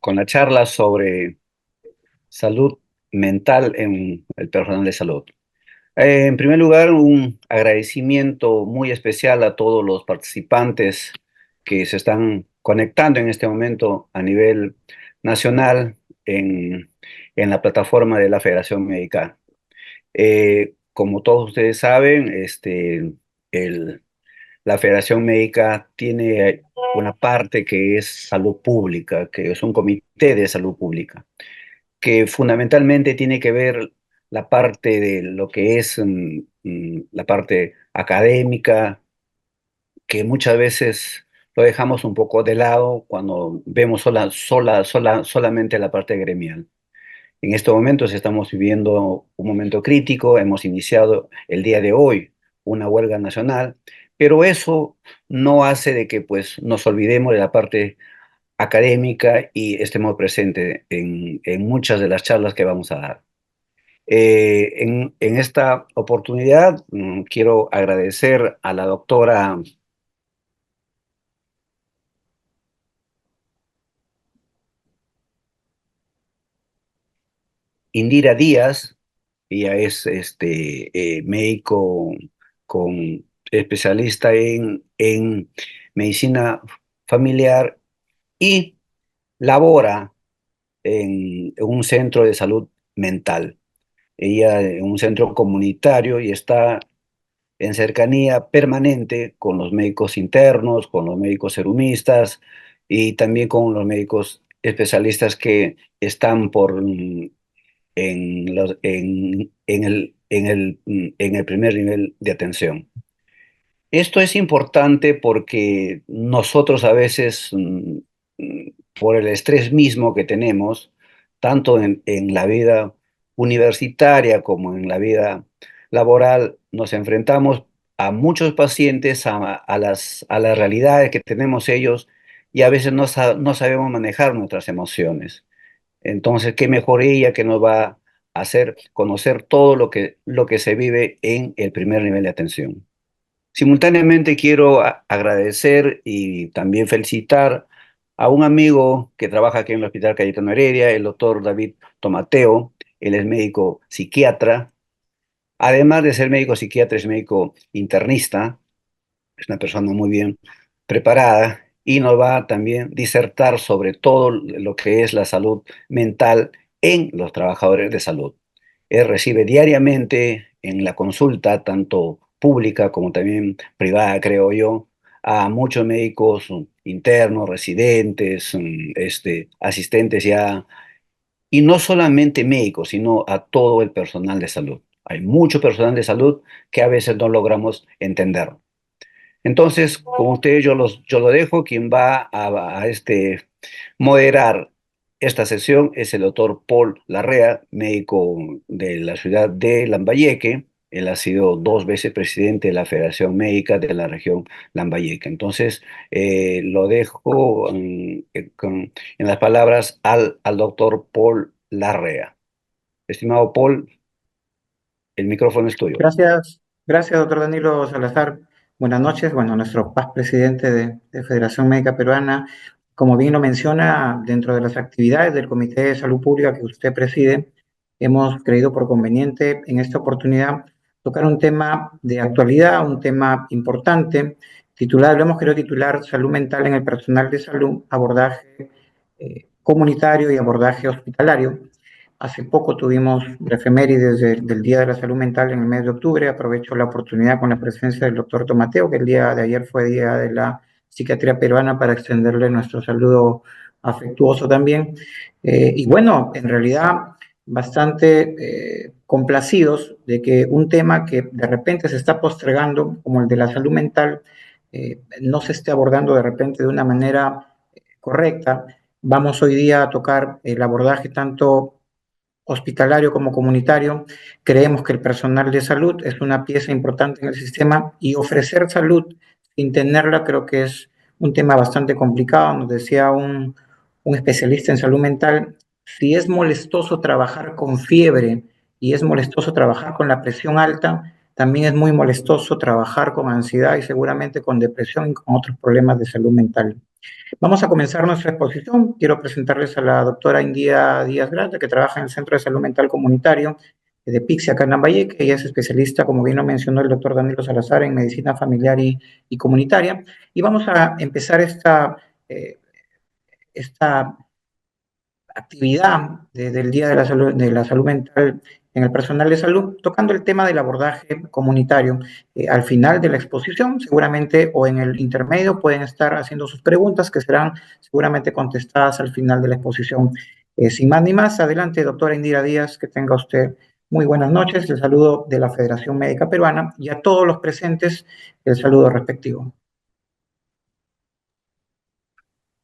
con la charla sobre salud mental en el personal de salud. En primer lugar, un agradecimiento muy especial a todos los participantes que se están conectando en este momento a nivel nacional en, en la plataforma de la Federación Médica. Como todos ustedes saben, la Federación Médica tiene una parte que es salud pública, que es un comité de salud pública, que fundamentalmente tiene que ver la parte de lo que es la parte académica, que muchas veces lo dejamos un poco de lado cuando vemos solamente la parte gremial. En estos momentos estamos viviendo un momento crítico, hemos iniciado el día de hoy una huelga nacional, pero eso no hace de que pues nos olvidemos de la parte académica y estemos presentes en muchas de las charlas que vamos a dar. En esta oportunidad quiero agradecer a la doctora Indira Díaz. Ella es médico con especialista en medicina familiar y labora en un centro de salud mental. Ella en un centro comunitario y está en cercanía permanente con los médicos internos, con los médicos serumistas y también con los médicos especialistas que están en el primer nivel de atención. Esto es importante porque nosotros a veces, por el estrés mismo que tenemos, tanto en la vida universitaria como en la vida laboral, nos enfrentamos a muchos pacientes, a las realidades que tenemos ellos y a veces no sabemos manejar nuestras emociones. Entonces, qué mejor ella que nos va a hacer conocer todo lo que se vive en el primer nivel de atención. Simultáneamente quiero agradecer y también felicitar a un amigo que trabaja aquí en el Hospital Cayetano Heredia, el doctor David Tomateo. Él es médico psiquiatra. Además de ser médico psiquiatra, es médico internista. Es una persona muy bien preparada y nos va a también disertar sobre todo lo que es la salud mental en los trabajadores de salud. Él recibe diariamente en la consulta, tanto pública como también privada, creo yo, a muchos médicos internos, residentes, asistentes ya, y no solamente médicos, sino a todo el personal de salud. Hay mucho personal de salud que a veces no logramos entender. Entonces, con ustedes yo lo dejo. Quien va moderar esta sesión es el doctor Paul Larrea, médico de la ciudad de Lambayeque. Él ha sido dos veces presidente de la Federación Médica de la región Lambayeque. Entonces, lo dejo en las palabras al doctor Paul Larrea. Estimado Paul, el micrófono es tuyo. Gracias, doctor Danilo Salazar. Buenas noches. Bueno, nuestro paz presidente de Federación Médica Peruana, como bien lo menciona, dentro de las actividades del Comité de Salud Pública que usted preside, hemos creído por conveniente en esta oportunidad tocar un tema de actualidad, un tema importante, lo hemos querido titular Salud Mental en el Personal de Salud, abordaje comunitario y abordaje hospitalario. Hace poco tuvimos la efemérides del Día de la Salud Mental en el mes de octubre. Aprovecho la oportunidad con la presencia del doctor Tomateo, que el día de ayer fue Día de la Psiquiatría Peruana, para extenderle nuestro saludo afectuoso también. Y bueno, en realidad bastante complacidos de que un tema que de repente se está postergando, como el de la salud mental, no se esté abordando de repente de una manera correcta. Vamos hoy día a tocar el abordaje tanto hospitalario como comunitario. Creemos que el personal de salud es una pieza importante en el sistema y ofrecer salud sin tenerla creo que es un tema bastante complicado. Nos decía un especialista en salud mental, si es molestoso trabajar con fiebre y es molestoso trabajar con la presión alta, también es muy molestoso trabajar con ansiedad y seguramente con depresión y con otros problemas de salud mental. Vamos a comenzar nuestra exposición. Quiero presentarles a la doctora Indira Díaz Grande, que trabaja en el Centro de Salud Mental Comunitario de Pixi, acá en Lambayeque. Ella es especialista, como bien lo mencionó el doctor Danilo Salazar, en medicina familiar y comunitaria. Y vamos a empezar esta actividad del Día de la Salud Mental en el personal de salud, tocando el tema del abordaje comunitario. Al final de la exposición, seguramente, o en el intermedio, pueden estar haciendo sus preguntas que serán seguramente contestadas al final de la exposición. Sin más ni más, adelante, doctora Indira Díaz, que tenga usted muy buenas noches. El saludo de la Federación Médica Peruana y a todos los presentes, el saludo respectivo.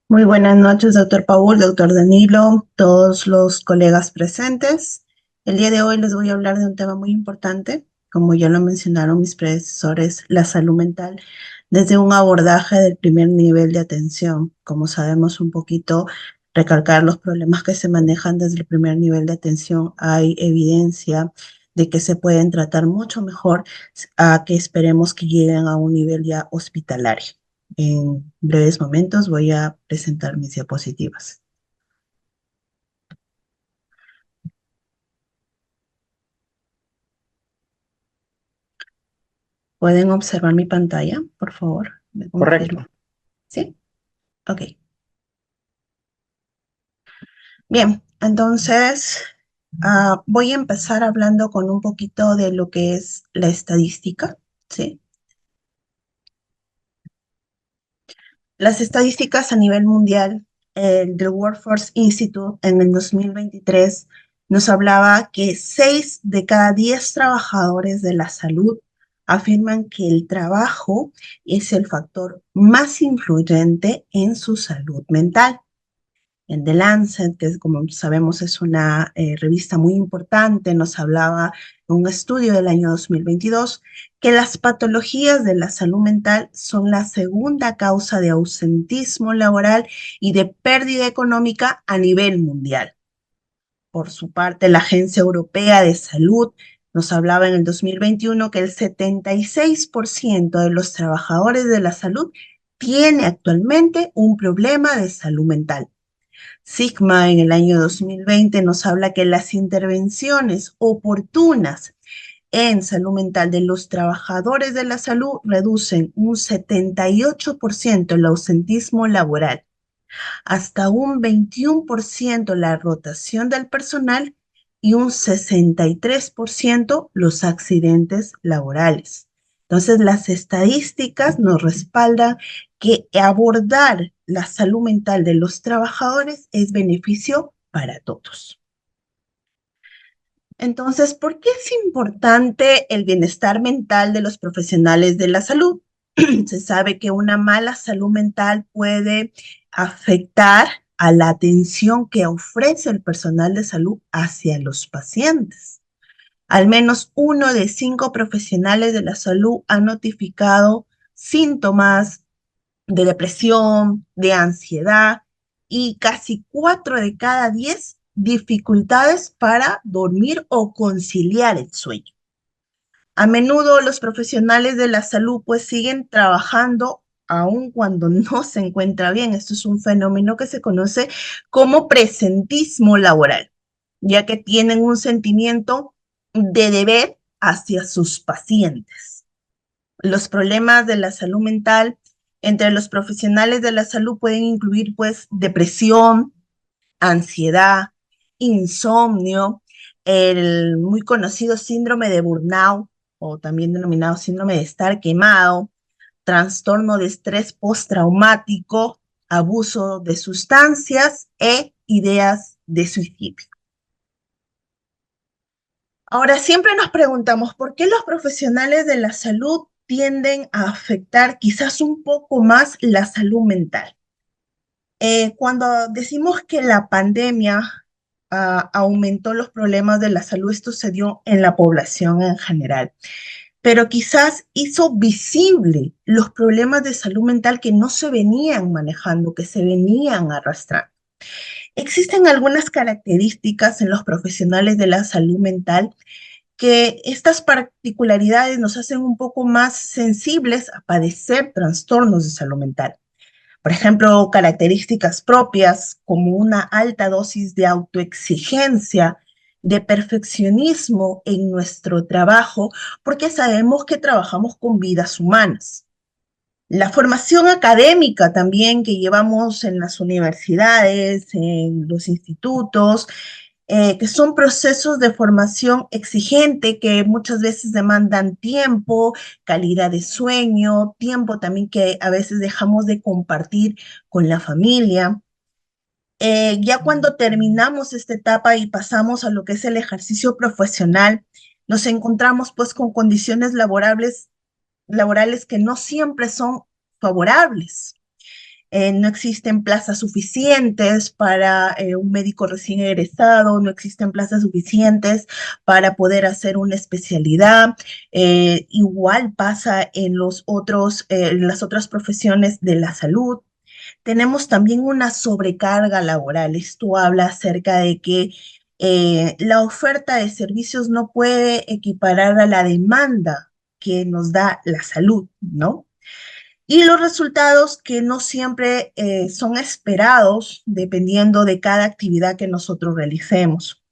Muy buenas noches, doctor Paul, doctor Danilo, todos los colegas presentes. El día de hoy les voy a hablar de un tema muy importante, como ya lo mencionaron mis predecesores, la salud mental, desde un abordaje del primer nivel de atención. Como sabemos un poquito, recalcar los problemas que se manejan desde el primer nivel de atención, hay evidencia de que se pueden tratar mucho mejor a que esperemos que lleguen a un nivel ya hospitalario. En breves momentos voy a presentar mis diapositivas. ¿Pueden observar mi pantalla, por favor? ¿Me Correcto. confirman? ¿Sí? Ok. Bien, entonces voy a empezar hablando con un poquito de lo que es la estadística, ¿sí? Las estadísticas a nivel mundial, el del Workforce Institute en el 2023 nos hablaba que 6 de cada 10 trabajadores de la salud afirman que el trabajo es el factor más influyente en su salud mental. En The Lancet, que como sabemos es una revista muy importante, nos hablaba en un estudio del año 2022 que las patologías de la salud mental son la segunda causa de ausentismo laboral y de pérdida económica a nivel mundial. Por su parte, la Agencia Europea de Salud nos hablaba en el 2021 que el 76% de los trabajadores de la salud tiene actualmente un problema de salud mental. Sigma en el año 2020 nos habla que las intervenciones oportunas en salud mental de los trabajadores de la salud reducen un 78% el ausentismo laboral, hasta un 21% la rotación del personal y un 63% los accidentes laborales. Entonces, las estadísticas nos respaldan que abordar la salud mental de los trabajadores es beneficio para todos. Entonces, ¿por qué es importante el bienestar mental de los profesionales de la salud? Se sabe que una mala salud mental puede afectar a la atención que ofrece el personal de salud hacia los pacientes. Al menos 1 de 5 profesionales de la salud han notificado síntomas de depresión, de ansiedad y casi 4 de cada 10 dificultades para dormir o conciliar el sueño. A menudo los profesionales de la salud pues siguen trabajando aun cuando no se encuentra bien. Esto es un fenómeno que se conoce como presentismo laboral, ya que tienen un sentimiento de deber hacia sus pacientes. Los problemas de la salud mental entre los profesionales de la salud pueden incluir pues depresión, ansiedad, insomnio, el muy conocido síndrome de burnout o también denominado síndrome de estar quemado, trastorno de estrés postraumático, abuso de sustancias e ideas de suicidio. Ahora, siempre nos preguntamos, ¿por qué los profesionales de la salud tienden a afectar quizás un poco más la salud mental? Cuando decimos que la pandemia aumentó los problemas de la salud, esto se dio en la población en general, pero quizás hizo visible los problemas de salud mental que no se venían manejando, que se venían arrastrando. Existen algunas características en los profesionales de la salud mental que estas particularidades nos hacen un poco más sensibles a padecer trastornos de salud mental. Por ejemplo, características propias como una alta dosis de autoexigencia, de perfeccionismo en nuestro trabajo, porque sabemos que trabajamos con vidas humanas. La formación académica también que llevamos en las universidades, en los institutos, que son procesos de formación exigente que muchas veces demandan tiempo, calidad de sueño, tiempo también que a veces dejamos de compartir con la familia. Ya cuando terminamos esta etapa y pasamos a lo que es el ejercicio profesional, nos encontramos pues con condiciones laborales que no siempre son favorables. No existen plazas suficientes para un médico recién egresado, no existen plazas suficientes para poder hacer una especialidad. Igual pasa en las otras profesiones de la salud. Tenemos también una sobrecarga laboral. Esto habla acerca de que la oferta de servicios no puede equiparar a la demanda que nos da la salud, ¿no? Y los resultados que no siempre son esperados dependiendo de cada actividad que nosotros realicemos.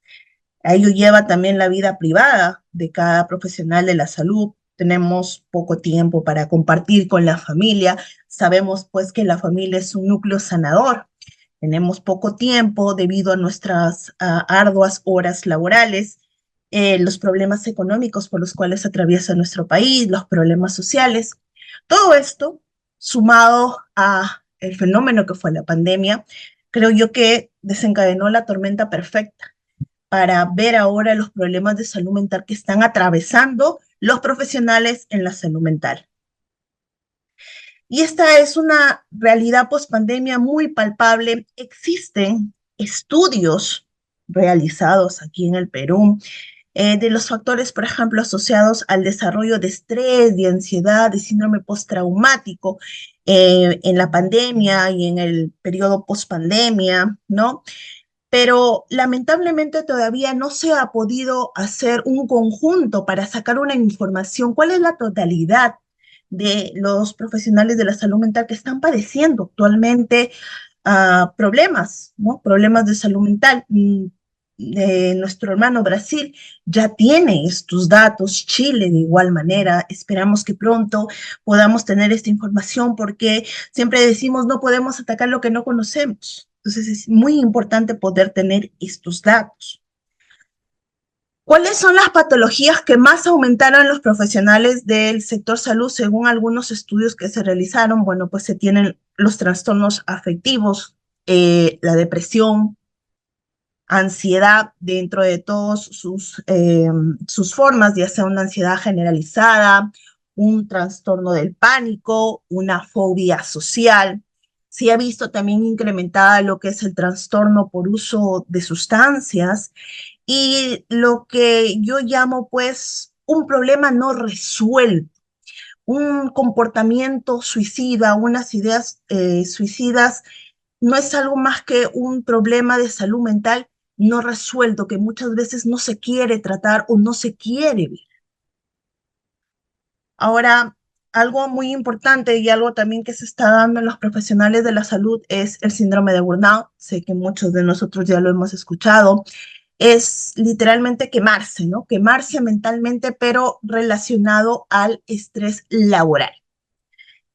A ello lleva también la vida privada de cada profesional de la salud. Tenemos poco tiempo para compartir con la familia. Sabemos pues que la familia es un núcleo sanador. Tenemos poco tiempo debido a nuestras arduas horas laborales, los problemas económicos por los cuales atraviesa nuestro país, los problemas sociales. Todo esto, sumado a el fenómeno que fue la pandemia, creo yo que desencadenó la tormenta perfecta para ver ahora los problemas de salud mental que están atravesando los profesionales en la salud mental. Y esta es una realidad post-pandemia muy palpable. Existen estudios realizados aquí en el Perú de los factores, por ejemplo, asociados al desarrollo de estrés, de ansiedad, de síndrome postraumático en la pandemia y en el periodo post-pandemia, ¿no? Pero lamentablemente todavía no se ha podido hacer un conjunto para sacar una información. ¿Cuál es la totalidad de los profesionales de la salud mental que están padeciendo actualmente problemas, ¿no? Problemas de salud mental? Nuestro hermano Brasil ya tiene estos datos, Chile de igual manera. Esperamos que pronto podamos tener esta información porque siempre decimos no podemos atacar lo que no conocemos. Entonces es muy importante poder tener estos datos. ¿Cuáles son las patologías que más aumentaron los profesionales del sector salud según algunos estudios que se realizaron? Bueno, pues se tienen los trastornos afectivos, la depresión, ansiedad dentro de todas sus formas, ya sea una ansiedad generalizada, un trastorno del pánico, una fobia social. Se ha visto también incrementada lo que es el trastorno por uso de sustancias y lo que yo llamo pues un problema no resuelto, un comportamiento suicida, unas ideas suicidas, no es algo más que un problema de salud mental no resuelto, que muchas veces no se quiere tratar o no se quiere ver. Ahora, algo muy importante y algo también que se está dando en los profesionales de la salud es el síndrome de burnout. Sé que muchos de nosotros ya lo hemos escuchado. Es literalmente quemarse, ¿no? Quemarse mentalmente, pero relacionado al estrés laboral.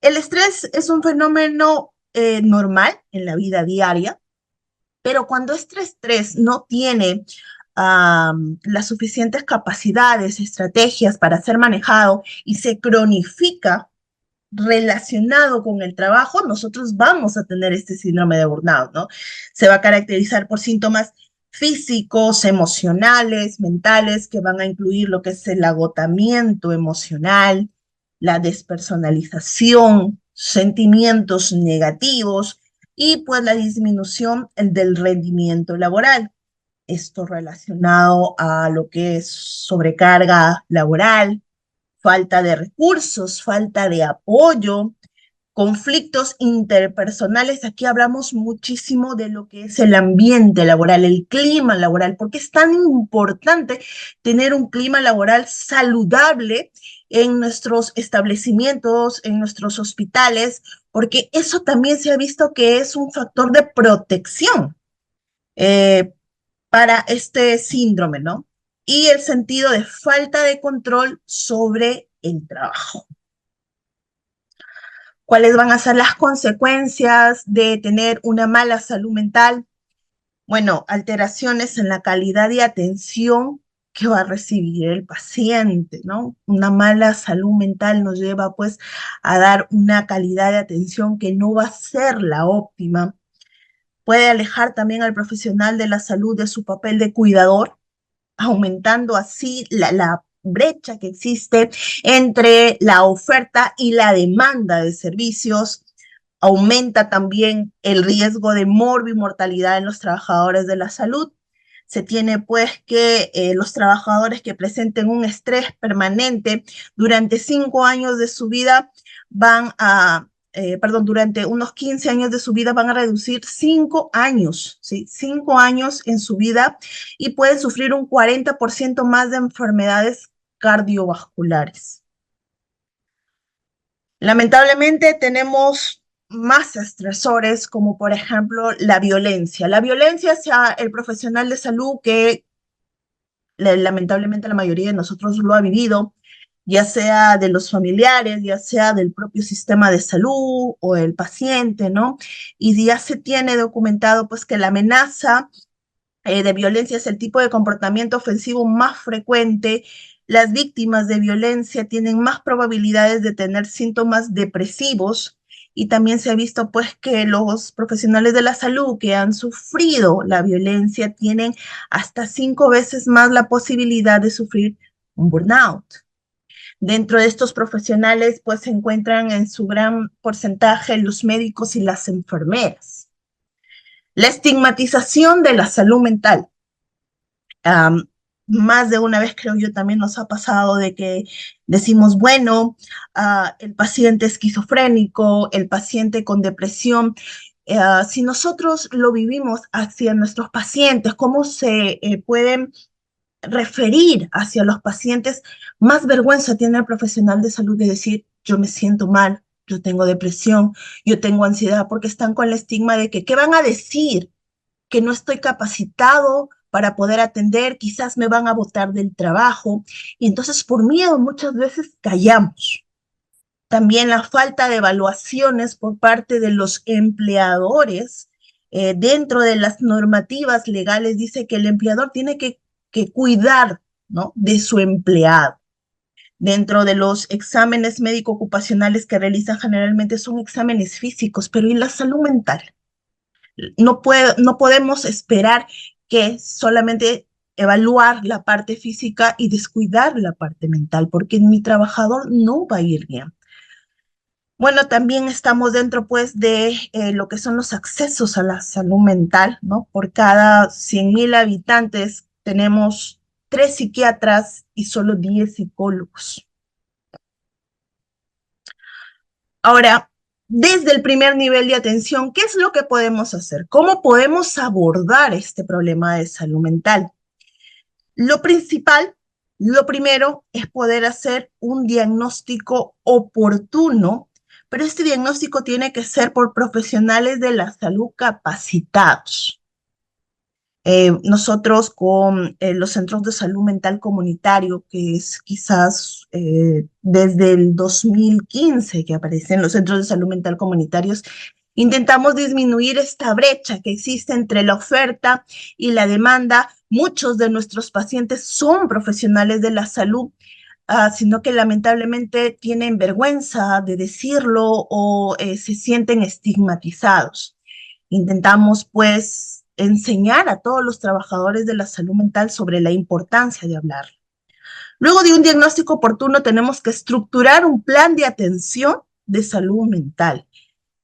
El estrés es un fenómeno normal en la vida diaria, pero cuando este estrés no tiene las suficientes capacidades, estrategias para ser manejado y se cronifica relacionado con el trabajo, nosotros vamos a tener este síndrome de burnout, ¿no? Se va a caracterizar por síntomas físicos, emocionales, mentales, que van a incluir lo que es el agotamiento emocional, la despersonalización, sentimientos negativos y pues la disminución del rendimiento laboral. Esto relacionado a lo que es sobrecarga laboral, falta de recursos, falta de apoyo, conflictos interpersonales. Aquí hablamos muchísimo de lo que es el ambiente laboral, el clima laboral, porque es tan importante tener un clima laboral saludable en nuestros establecimientos, en nuestros hospitales, porque eso también se ha visto que es un factor de protección eh, para este síndrome, ¿no? Y el sentido de falta de control sobre el trabajo. ¿Cuáles van a ser las consecuencias de tener una mala salud mental? Bueno, alteraciones en la calidad de atención que va a recibir el paciente, ¿no? Una mala salud mental nos lleva pues a dar una calidad de atención que no va a ser la óptima. Puede alejar también al profesional de la salud de su papel de cuidador, aumentando así la brecha que existe entre la oferta y la demanda de servicios. Aumenta también el riesgo de morbimortalidad en los trabajadores de la salud. Se tiene pues que los trabajadores que presenten un estrés permanente durante 5 años de su vida durante unos 15 años de su vida van a reducir 5 años, ¿sí? 5 años en su vida y pueden sufrir un 40% más de enfermedades cardiovasculares. Lamentablemente tenemos más estresores como por ejemplo la violencia. La violencia hacia el profesional de salud que lamentablemente la mayoría de nosotros lo ha vivido, ya sea de los familiares, ya sea del propio sistema de salud o el paciente, ¿no? Y ya se tiene documentado pues que la amenaza de violencia es el tipo de comportamiento ofensivo más frecuente. Las víctimas de violencia tienen más probabilidades de tener síntomas depresivos y también se ha visto pues que los profesionales de la salud que han sufrido la violencia tienen hasta 5 veces más la posibilidad de sufrir un burnout. Dentro de estos profesionales pues se encuentran en su gran porcentaje los médicos y las enfermeras. La estigmatización de la salud mental. Um, Más de una vez creo yo también nos ha pasado de que decimos, bueno, el paciente esquizofrénico, el paciente con depresión, si nosotros lo vivimos hacia nuestros pacientes, cómo se pueden referir hacia los pacientes, más vergüenza tiene el profesional de salud de decir, yo me siento mal, yo tengo depresión, yo tengo ansiedad, porque están con el estigma de que, ¿qué van a decir? Que no estoy capacitado para poder atender, quizás me van a botar del trabajo. Y entonces por miedo muchas veces callamos. También la falta de evaluaciones por parte de los empleadores. Dentro de las normativas legales dice que el empleador tiene que cuidar, ¿no?, de su empleado. Dentro de los exámenes médico-ocupacionales que realizan generalmente son exámenes físicos, pero ¿y la salud mental? No podemos esperar que solamente evaluar la parte física y descuidar la parte mental, porque mi trabajador no va a ir bien. Bueno, también estamos dentro, pues, de lo que son los accesos a la salud mental, ¿no? Por cada 100.000 habitantes tenemos 3 psiquiatras y solo 10 psicólogos. Ahora, desde el primer nivel de atención, ¿qué es lo que podemos hacer? ¿Cómo podemos abordar este problema de salud mental? Lo principal, lo primero, es poder hacer un diagnóstico oportuno, pero este diagnóstico tiene que ser por profesionales de la salud capacitados. Nosotros con los centros de salud mental comunitario, que es quizás desde el 2015 que aparecen los centros de salud mental comunitarios, intentamos disminuir esta brecha que existe entre la oferta y la demanda. Muchos de nuestros pacientes son profesionales de la salud, sino que lamentablemente tienen vergüenza de decirlo o se sienten estigmatizados. Intentamos, pues, enseñar a todos los trabajadores de la salud mental sobre la importancia de hablar. Luego de un diagnóstico oportuno, tenemos que estructurar un plan de atención de salud mental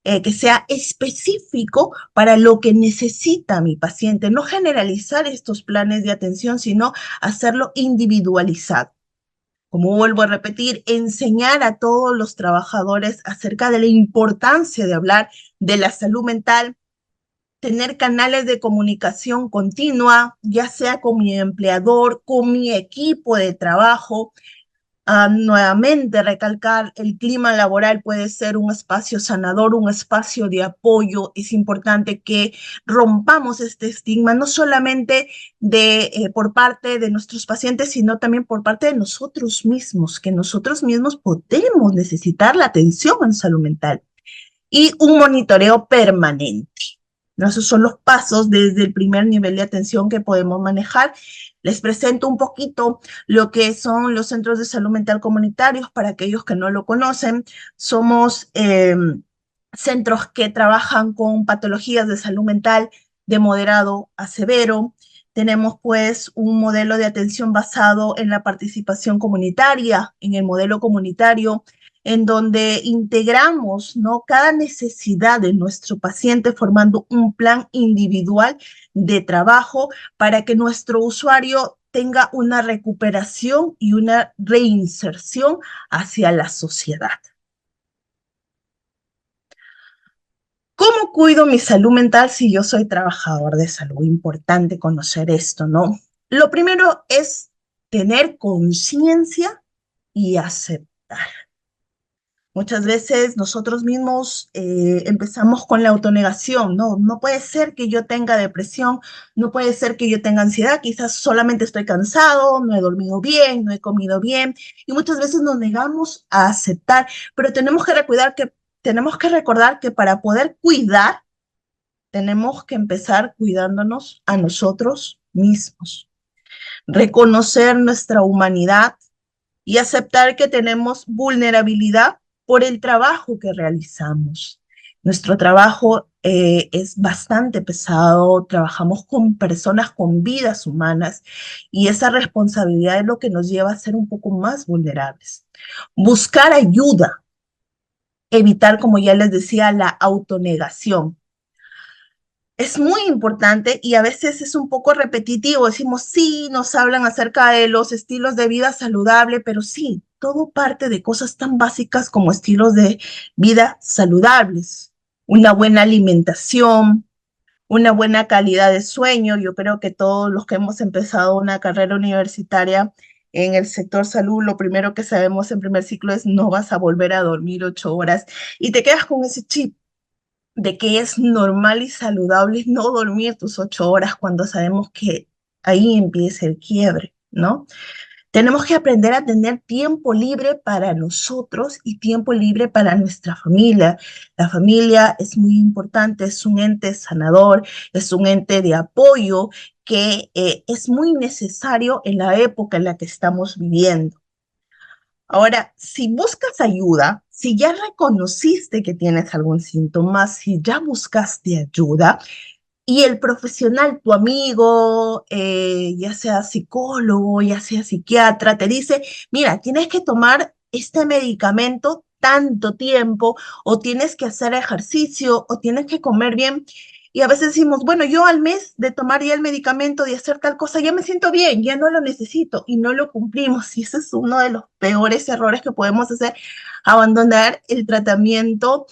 que sea específico para lo que necesita mi paciente. No generalizar estos planes de atención, sino hacerlo individualizado. Como vuelvo a repetir, enseñar a todos los trabajadores acerca de la importancia de hablar de la salud mental, tener canales de comunicación continua, ya sea con mi empleador, con mi equipo de trabajo, Nuevamente recalcar, el clima laboral puede ser un espacio sanador, un espacio de apoyo. Es importante que rompamos este estigma, no solamente por parte de nuestros pacientes, sino también por parte de nosotros mismos, que nosotros mismos podemos necesitar la atención en salud mental y un monitoreo permanente. ¿No? Esos son los pasos desde el primer nivel de atención que podemos manejar. Les presento un poquito lo que son los centros de salud mental comunitarios para aquellos que no lo conocen. Somos centros que trabajan con patologías de salud mental de moderado a severo. Tenemos pues un modelo de atención basado en la participación comunitaria, en el modelo comunitario, en donde integramos, ¿no?, cada necesidad de nuestro paciente formando un plan individual de trabajo para que nuestro usuario tenga una recuperación y una reinserción hacia la sociedad. ¿Cómo cuido mi salud mental si yo soy trabajador de salud? Importante conocer esto, ¿no? Lo primero es tener conciencia y aceptar. Muchas veces nosotros mismos empezamos con la autonegación, ¿no? No puede ser que yo tenga depresión, no puede ser que yo tenga ansiedad, quizás solamente estoy cansado, no he dormido bien, no he comido bien, y muchas veces nos negamos a aceptar, pero tenemos que recordar que para poder cuidar, tenemos que empezar cuidándonos a nosotros mismos, reconocer nuestra humanidad y aceptar que tenemos vulnerabilidad por el trabajo que realizamos. Nuestro trabajo es bastante pesado, trabajamos con personas con vidas humanas y esa responsabilidad es lo que nos lleva a ser un poco más vulnerables. Buscar ayuda, evitar, como ya les decía, la autonegación. Es muy importante y a veces es un poco repetitivo. Decimos, sí, nos hablan acerca de los estilos de vida saludable, pero sí, todo parte de cosas tan básicas como estilos de vida saludables, una buena alimentación, una buena calidad de sueño. Yo creo que todos los que hemos empezado una carrera universitaria en el sector salud, lo primero que sabemos en primer ciclo es no vas a volver a dormir 8 horas y te quedas con ese chip de que es normal y saludable no dormir tus 8 horas cuando sabemos que ahí empieza el quiebre, ¿no? Tenemos que aprender a tener tiempo libre para nosotros y tiempo libre para nuestra familia. La familia es muy importante, es un ente sanador, es un ente de apoyo que es muy necesario en la época en la que estamos viviendo. Ahora, si buscas ayuda, si ya reconociste que tienes algún síntoma, si ya buscaste ayuda y el profesional, tu amigo, ya sea psicólogo, ya sea psiquiatra, te dice, mira, tienes que tomar este medicamento tanto tiempo, o tienes que hacer ejercicio, o tienes que comer bien. Y a veces decimos, bueno, yo al mes de tomar ya el medicamento, de hacer tal cosa, ya me siento bien, ya no lo necesito, y no lo cumplimos. Y ese es uno de los peores errores que podemos hacer, abandonar el tratamiento,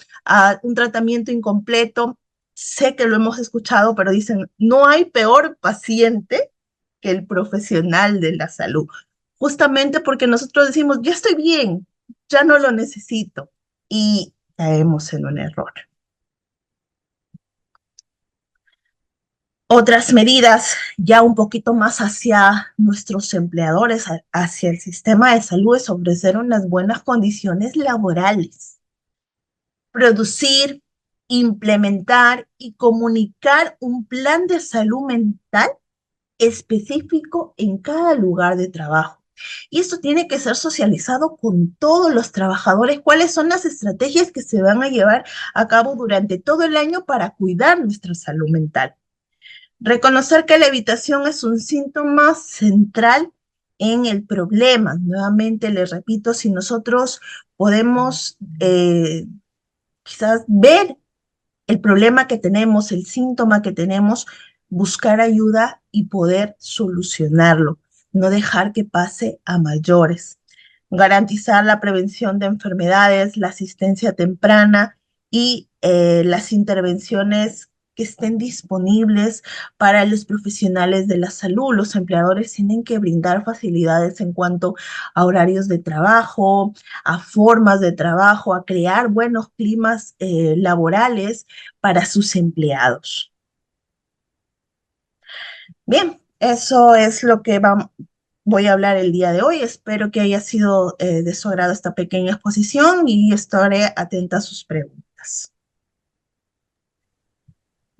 un tratamiento incompleto. Sé que lo hemos escuchado, pero dicen, no hay peor paciente que el profesional de la salud. Justamente porque nosotros decimos, ya estoy bien, ya no lo necesito. Y caemos en un error. Otras medidas ya un poquito más hacia nuestros empleadores, hacia el sistema de salud, es ofrecer unas buenas condiciones laborales, producir, implementar y comunicar un plan de salud mental específico en cada lugar de trabajo. Y esto tiene que ser socializado con todos los trabajadores. ¿Cuáles son las estrategias que se van a llevar a cabo durante todo el año para cuidar nuestra salud mental? Reconocer que la evitación es un síntoma central en el problema. Nuevamente les repito, si nosotros podemos quizás ver el problema que tenemos, el síntoma que tenemos, buscar ayuda y poder solucionarlo, no dejar que pase a mayores. Garantizar la prevención de enfermedades, la asistencia temprana y las intervenciones que estén disponibles para los profesionales de la salud. Los empleadores tienen que brindar facilidades en cuanto a horarios de trabajo, a formas de trabajo, a crear buenos climas laborales para sus empleados. Bien, eso es lo que voy a hablar el día de hoy. Espero que haya sido de su agrado esta pequeña exposición y estaré atenta a sus preguntas.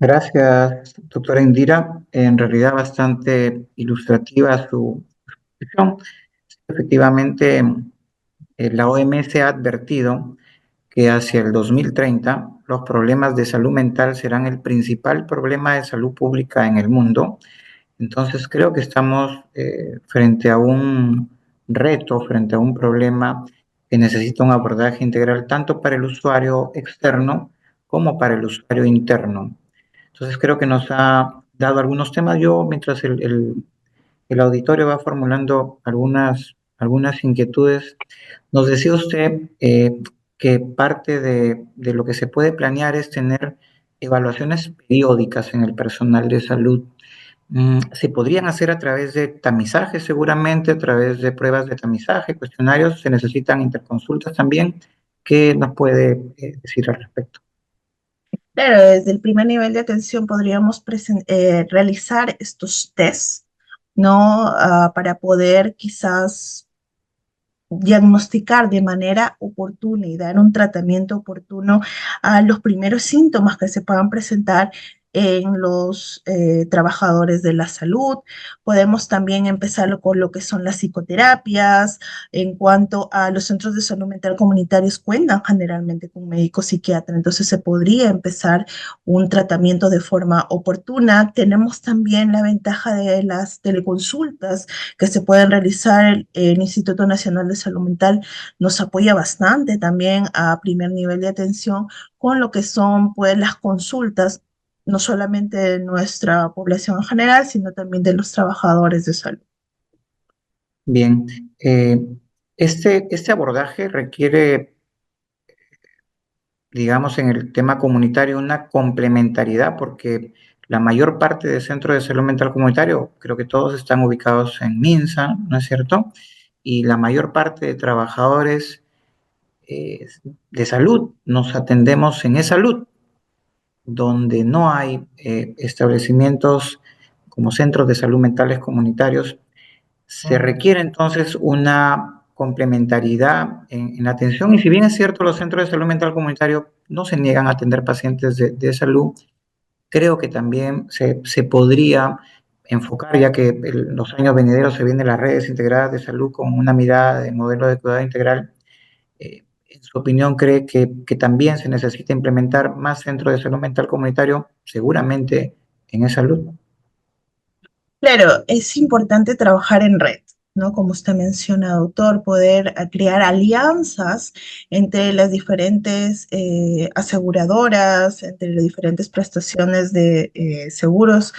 Gracias, doctora Indira. En realidad bastante ilustrativa su exposición. Efectivamente, la OMS ha advertido que hacia el 2030 los problemas de salud mental serán el principal problema de salud pública en el mundo. Entonces creo que estamos frente a un reto, frente a un problema que necesita un abordaje integral tanto para el usuario externo como para el usuario interno. Entonces creo que nos ha dado algunos temas. Yo, mientras el auditorio va formulando algunas inquietudes, nos decía usted que parte de lo que se puede planear es tener evaluaciones periódicas en el personal de salud. Se podrían hacer a través de tamizaje, seguramente, a través de pruebas de tamizaje, cuestionarios, se necesitan interconsultas también. ¿Qué nos puede decir al respecto? Claro, desde el primer nivel de atención podríamos realizar estos tests, ¿no? Para poder quizás diagnosticar de manera oportuna y dar un tratamiento oportuno a los primeros síntomas que se puedan presentar en los trabajadores de la salud. Podemos también empezar con lo que son las psicoterapias. En cuanto a los centros de salud mental comunitarios, cuentan generalmente con médicos psiquiatras, entonces se podría empezar un tratamiento de forma oportuna. Tenemos también la ventaja de las teleconsultas que se pueden realizar. El Instituto Nacional de Salud Mental nos apoya bastante también a primer nivel de atención con lo que son pues las consultas, no solamente de nuestra población en general, sino también de los trabajadores de salud. Bien, eh, este abordaje requiere, digamos, en el tema comunitario una complementariedad, porque la mayor parte de centros de salud mental comunitario, creo que todos están ubicados en MINSA, ¿no es cierto? Y la mayor parte de trabajadores de salud nos atendemos en e-salud, donde no hay establecimientos como centros de salud mentales comunitarios. Se requiere entonces una complementariedad en la atención, y si bien es cierto, los centros de salud mental comunitario no se niegan a atender pacientes de salud, creo que también se podría enfocar, ya que en los años venideros se vienen las redes integradas de salud con una mirada de modelo de cuidado integral. En su opinión, ¿cree que también se necesita implementar más centros de salud mental comunitario, seguramente en e-salud? Claro, es importante trabajar en red, ¿no? Como usted menciona, doctor, poder crear alianzas entre las diferentes aseguradoras, entre las diferentes prestaciones de seguros,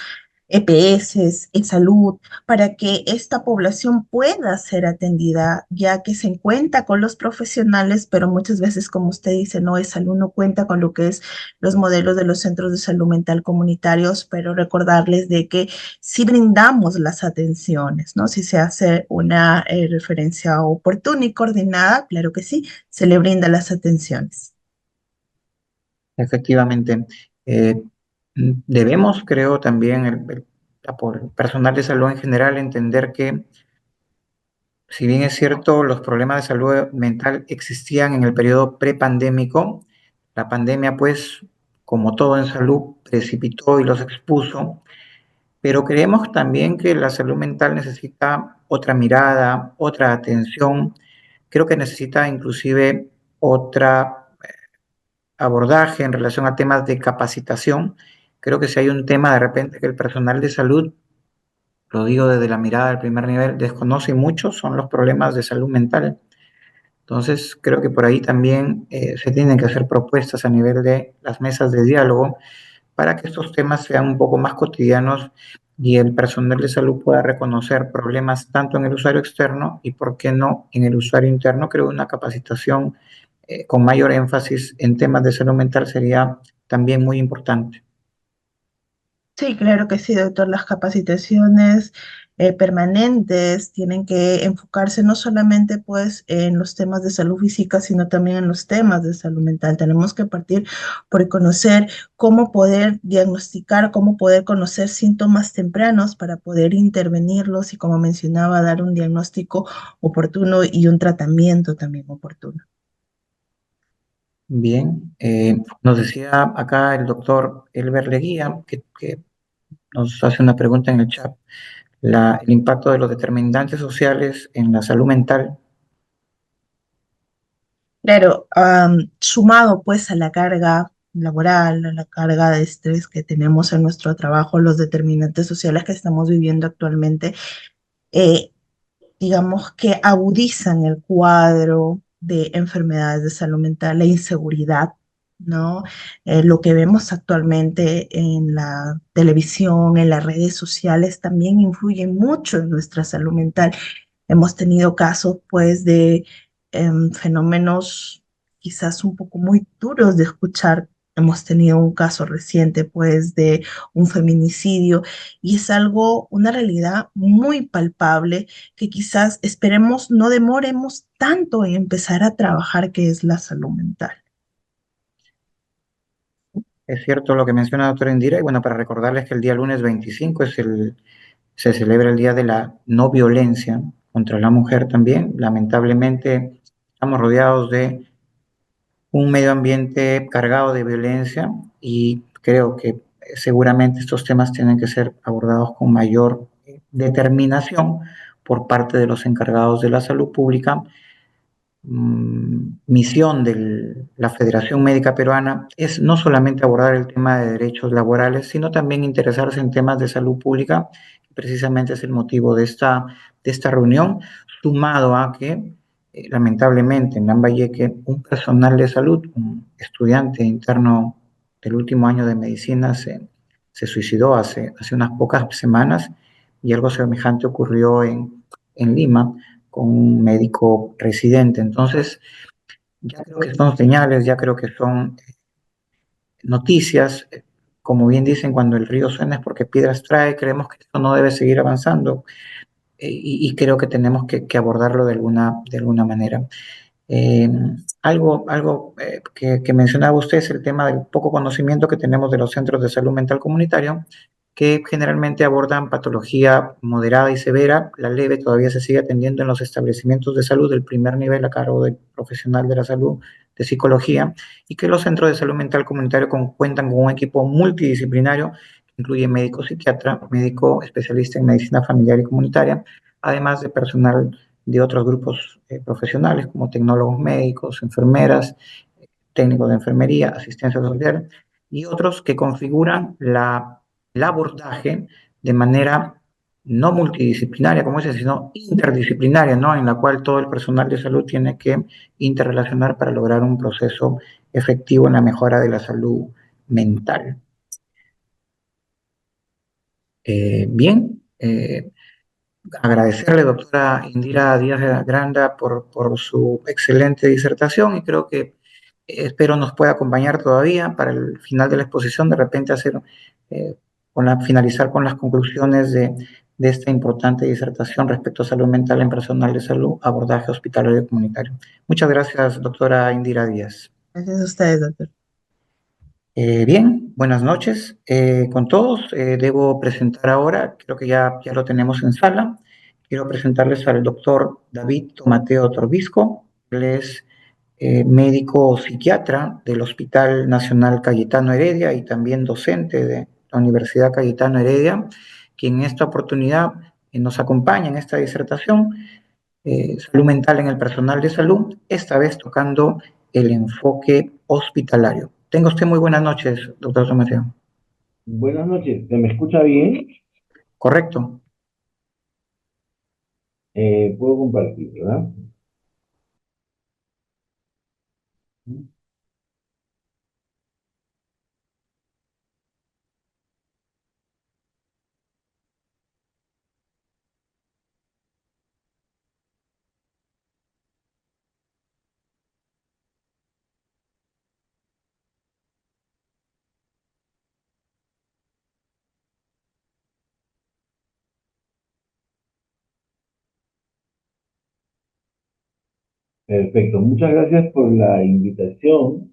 EPS, en salud, para que esta población pueda ser atendida, ya que se cuenta con los profesionales, pero muchas veces, como usted dice, no es salud, no cuenta con lo que es los modelos de los centros de salud mental comunitarios, pero recordarles de que si brindamos las atenciones, ¿no? Si se hace una referencia oportuna y coordinada, claro que sí, se le brinda las atenciones. Efectivamente. Eh, Debemos, creo, también por el personal de salud en general, entender que, si bien es cierto, los problemas de salud mental existían en el periodo prepandémico, la pandemia, pues, como todo en salud, precipitó y los expuso, pero creemos también que la salud mental necesita otra mirada, otra atención. Creo que necesita inclusive otra abordaje en relación a temas de capacitación. Creo que si hay un tema de repente que el personal de salud, lo digo desde la mirada del primer nivel, desconoce mucho, son los problemas de salud mental. Entonces, creo que por ahí también se tienen que hacer propuestas a nivel de las mesas de diálogo para que estos temas sean un poco más cotidianos y el personal de salud pueda reconocer problemas tanto en el usuario externo y, por qué no, en el usuario interno. Creo que una capacitación con mayor énfasis en temas de salud mental sería también muy importante. Sí, claro que sí, doctor. Las capacitaciones permanentes tienen que enfocarse no solamente pues en los temas de salud física, sino también en los temas de salud mental. Tenemos que partir por conocer cómo poder diagnosticar, cómo poder conocer síntomas tempranos para poder intervenirlos y, como mencionaba, dar un diagnóstico oportuno y un tratamiento también oportuno. Bien, nos decía acá el doctor Elber Leguía que nos hace una pregunta en el chat. El impacto de los determinantes sociales en la salud mental. Claro, sumado pues a la carga laboral, a la carga de estrés que tenemos en nuestro trabajo, los determinantes sociales que estamos viviendo actualmente, eh, digamos que agudizan el cuadro de enfermedades de salud mental, la inseguridad, ¿no? Lo que vemos actualmente en la televisión, en las redes sociales, también influye mucho en nuestra salud mental. Hemos tenido casos, pues, de fenómenos quizás un poco muy duros de escuchar. Hemos tenido un caso reciente, pues, de un feminicidio y es algo, una realidad muy palpable que quizás esperemos no demoremos tanto en empezar a trabajar, que es la salud mental. Es cierto lo que menciona la doctora Indira, y bueno, para recordarles que el día lunes 25 se celebra el Día de la No Violencia contra la Mujer también. Lamentablemente estamos rodeados de un medio ambiente cargado de violencia y creo que seguramente estos temas tienen que ser abordados con mayor determinación por parte de los encargados de la salud pública. Misión de la Federación Médica Peruana es no solamente abordar el tema de derechos laborales, sino también interesarse en temas de salud pública. Precisamente es el motivo de esta reunión, sumado a que, lamentablemente, en Lambayeque, un personal de salud, un estudiante interno del último año de medicina, se suicidó hace unas pocas semanas y algo semejante ocurrió en Lima con un médico residente. Entonces, ya creo que son señales, ya creo que son noticias. Como bien dicen, cuando el río suena es porque piedras trae. Creemos que esto no debe seguir avanzando y creo que tenemos que abordarlo de alguna manera. Eh, algo que mencionaba usted es el tema del poco conocimiento que tenemos de los centros de salud mental comunitario, que generalmente abordan patología moderada y severa. La leve todavía se sigue atendiendo en los establecimientos de salud del primer nivel a cargo del profesional de la salud de psicología, y que los centros de salud mental comunitario cuentan con un equipo multidisciplinario que incluye médico psiquiatra, médico especialista en medicina familiar y comunitaria, además de personal de otros grupos profesionales como tecnólogos médicos, enfermeras, técnicos de enfermería, asistencia social y otros que configuran el abordaje de manera no multidisciplinaria como ese, sino interdisciplinaria, ¿no? En la cual todo el personal de salud tiene que interrelacionar para lograr un proceso efectivo en la mejora de la salud mental. Bien, agradecerle, doctora Indira Díaz Granda, por su excelente disertación y creo que espero nos pueda acompañar todavía para el final de la exposición, de repente eh, finalizar con las conclusiones de esta importante disertación respecto a salud mental en personal de salud, abordaje hospitalario y comunitario. Muchas gracias, doctora Indira Díaz. Gracias a ustedes, doctor. Bien, buenas noches con todos. Debo presentar ahora, creo que ya lo tenemos en sala. Quiero presentarles al doctor David Tomateo Torbisco. Él es médico psiquiatra del Hospital Nacional Cayetano Heredia y también docente de la Universidad Cayetano Heredia, quien en esta oportunidad nos acompaña en esta disertación, salud mental en el personal de salud, esta vez tocando el enfoque hospitalario. Tenga usted muy buenas noches, doctor Tomateo. Buenas noches, ¿se me escucha bien? ¿Correcto? Puedo compartir, ¿verdad? Perfecto, muchas gracias por la invitación.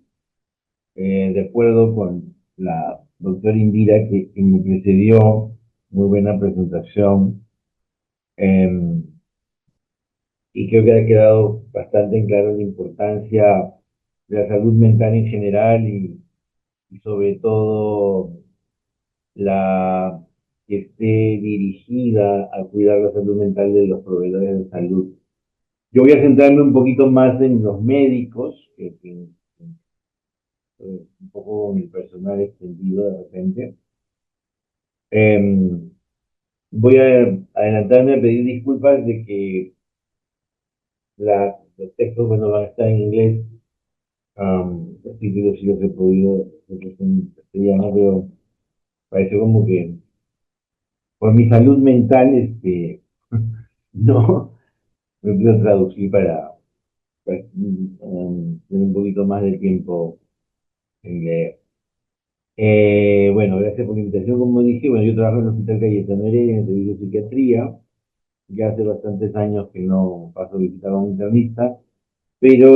De acuerdo con la doctora Indira que me precedió, muy buena presentación. em, y creo que ha quedado bastante en claro la importancia de la salud mental en general y sobre todo la que esté dirigida a cuidar la salud mental de los proveedores de salud. Yo voy a centrarme un poquito más en los médicos, un poco mi personal extendido de repente. Em, Voy a adelantarme a pedir disculpas de que los textos, bueno, van a estar en inglés. Los títulos sí los he podido hacer en castellano, pero parece como que por mi salud mental, no me puedo traducir para tener un poquito más de tiempo en leer. Bueno, gracias por la invitación. Como dije, bueno, yo trabajo en el Hospital Cayetano Heredia, en el servicio de psiquiatría. Ya hace bastantes años que no paso a visitar a un internista, pero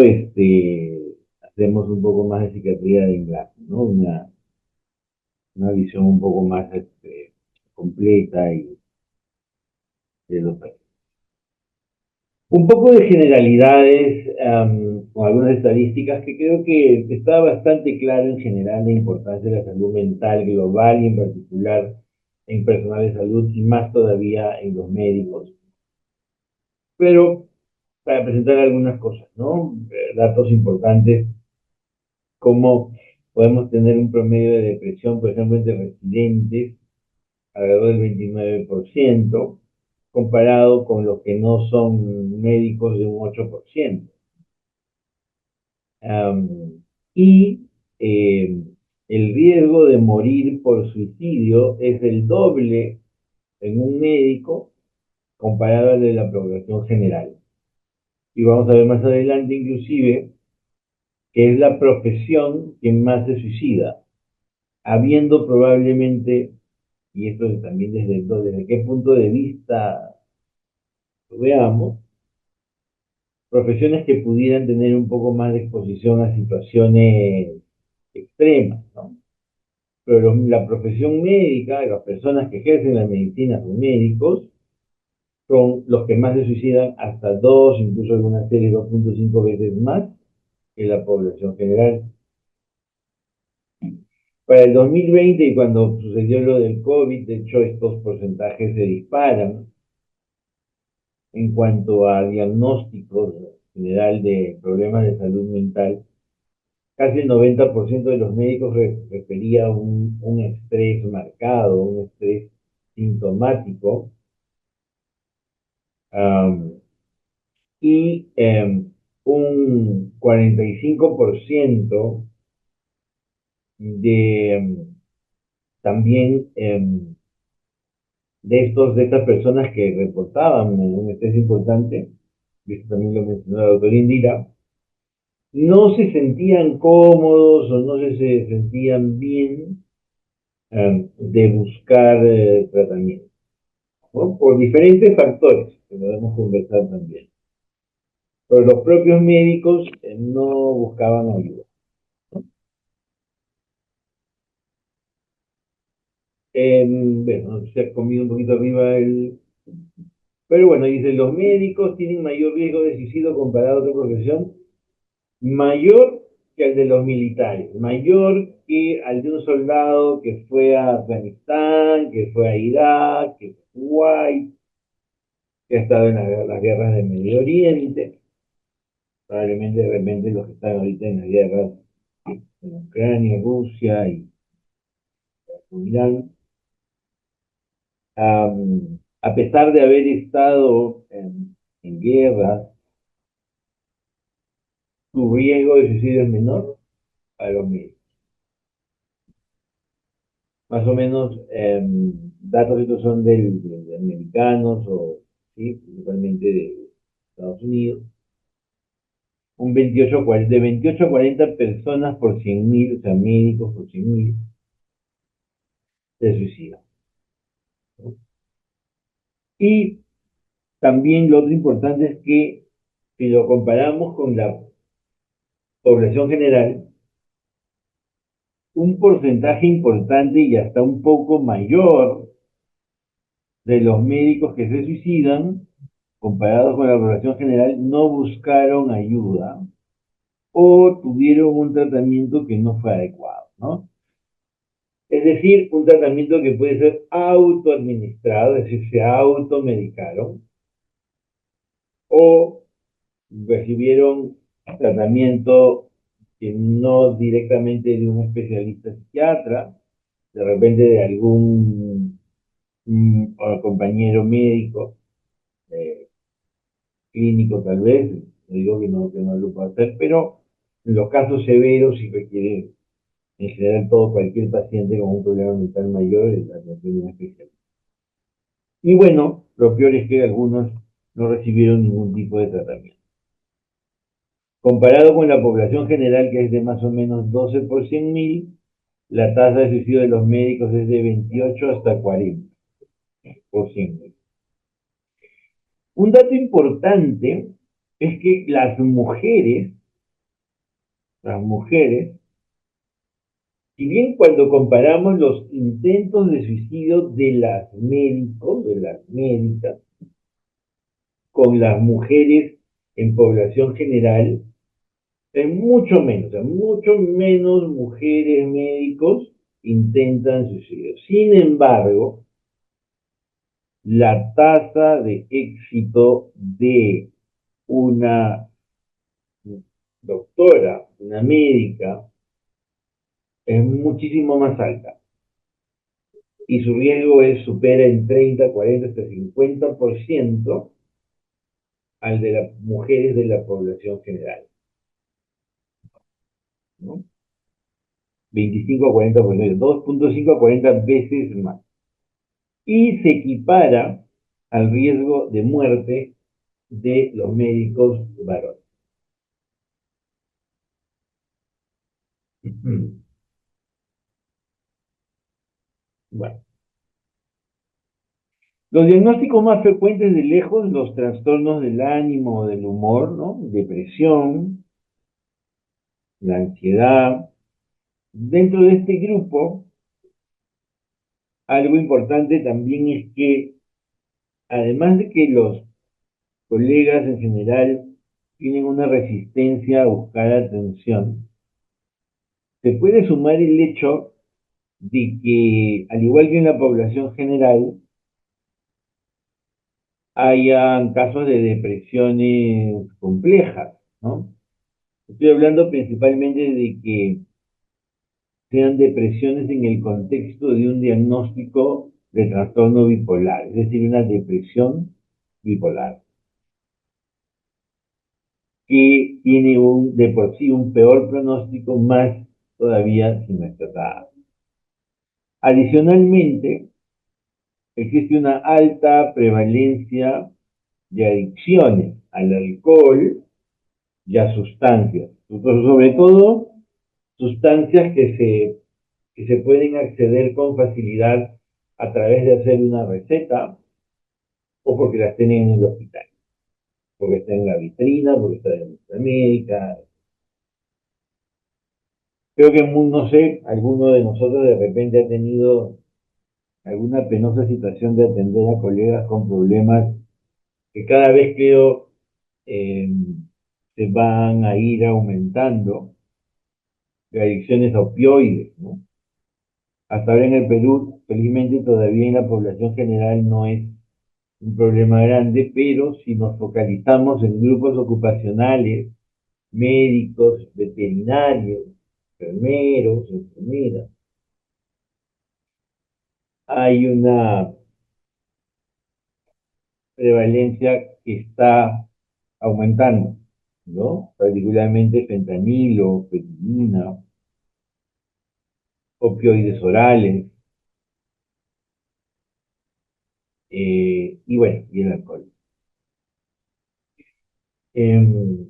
hacemos un poco más de psiquiatría de enlace, ¿no? Una visión un poco más completa y de los países. Un poco de generalidades, con algunas estadísticas que creo que está bastante claro en general la importancia de la salud mental global y en particular en personal de salud y más todavía en los médicos. Pero para presentar algunas cosas, ¿no? Datos importantes, como podemos tener un promedio de depresión, por ejemplo, entre residentes, alrededor del 29%, comparado con los que no son médicos de un 8%. Y el riesgo de morir por suicidio es el doble en un médico comparado al de la población general. Y vamos a ver más adelante inclusive que es la profesión que más se suicida, habiendo probablemente, y esto también desde qué punto de vista lo veamos, profesiones que pudieran tener un poco más de exposición a situaciones extremas, ¿no? Pero la profesión médica, las personas que ejercen la medicina, los médicos, son los que más se suicidan, hasta 2, incluso algunas series 2.5 veces más que la población general. Para el 2020, y cuando sucedió lo del COVID, de hecho, estos porcentajes se disparan en cuanto a diagnósticos general de problemas de salud mental. Casi el 90% de los médicos refería un estrés marcado, un estrés sintomático, um, y un 45% de también de estas personas que reportaban un estrés importante, y esto también lo mencionó la doctora Indira, no se sentían cómodos o no se sentían bien de buscar tratamiento, ¿no? Por diferentes factores que podemos conversar también. Pero los propios médicos no buscaban ayuda. Bueno, se ha comido un poquito arriba el... Pero bueno, dice, los médicos tienen mayor riesgo de suicidio comparado a otra profesión, mayor que al de los militares, mayor que al de un soldado que fue a Afganistán, que fue a Irak, que fue a Kuwait, que ha estado en las guerras del Medio Oriente, probablemente de repente los que están ahorita en las guerras en Ucrania, Rusia y Irán. A pesar de haber estado en guerra, su riesgo de suicidio es menor a los médicos. Más o menos, datos estos son de americanos o ¿sí? Principalmente de Estados Unidos. De 28 a 40 personas por 100.000, o sea, médicos por 100.000, se suicidan, ¿no? Y también lo otro importante es que si lo comparamos con la población general, un porcentaje importante y hasta un poco mayor de los médicos que se suicidan, comparados con la población general, no buscaron ayuda o tuvieron un tratamiento que no fue adecuado, ¿no? Es decir, un tratamiento que puede ser autoadministrado, es decir, se automedicaron, o recibieron tratamiento que no directamente de un especialista psiquiatra, de repente de algún o compañero médico, eh, clínico tal vez, no digo que no lo pueda hacer, pero en los casos severos sí requiere en general cualquier paciente con un problema mental mayor la atención de un especialista. Y bueno, lo peor es que algunos no recibieron ningún tipo de tratamiento. Comparado con la población general, que es de más o menos 12 por 100.000, la tasa de suicidio de los médicos es de 28 hasta 40 por 100.000. Un dato importante es que las mujeres, si bien cuando comparamos los intentos de suicidio de las médicos, de las médicas, con las mujeres en población general, es mucho menos, o sea, mucho menos mujeres médicos intentan suicidio. Sin embargo, la tasa de éxito de una doctora, una médica, es muchísimo más alta. Y su riesgo supera en 30, 40, hasta 50% al de las mujeres de la población general, ¿no? 25 a 40%, 2.5 a 40 veces más. Y se equipara al riesgo de muerte de los médicos varones. Bueno, los diagnósticos más frecuentes de lejos, los trastornos del ánimo o del humor, ¿no? Depresión, la ansiedad. Dentro de este grupo, algo importante también es que, además de que los colegas en general tienen una resistencia a buscar atención, se puede sumar el hecho de que, al igual que en la población general, hayan casos de depresiones complejas, ¿no? Estoy hablando principalmente de que sean depresiones en el contexto de un diagnóstico de trastorno bipolar, es decir, una depresión bipolar, que tiene de por sí un peor pronóstico, más todavía si no está tratada. Adicionalmente, existe una alta prevalencia de adicciones al alcohol y a sustancias, sobre todo sustancias que se pueden acceder con facilidad a través de hacer una receta o porque las tienen en el hospital, porque está en la vitrina, porque está en la médica. Creo que, no sé, alguno de nosotros de repente ha tenido alguna penosa situación de atender a colegas con problemas que cada vez creo eh, se van a ir aumentando, de adicciones a opioides, ¿no? Hasta ahora en el Perú, felizmente todavía en la población general no es un problema grande, pero si nos focalizamos en grupos ocupacionales, médicos, veterinarios, enfermeros, enfermeras, hay una prevalencia que está aumentando, ¿no? Particularmente fentanilo, penicilina, opioides orales, y bueno, y el alcohol. Em,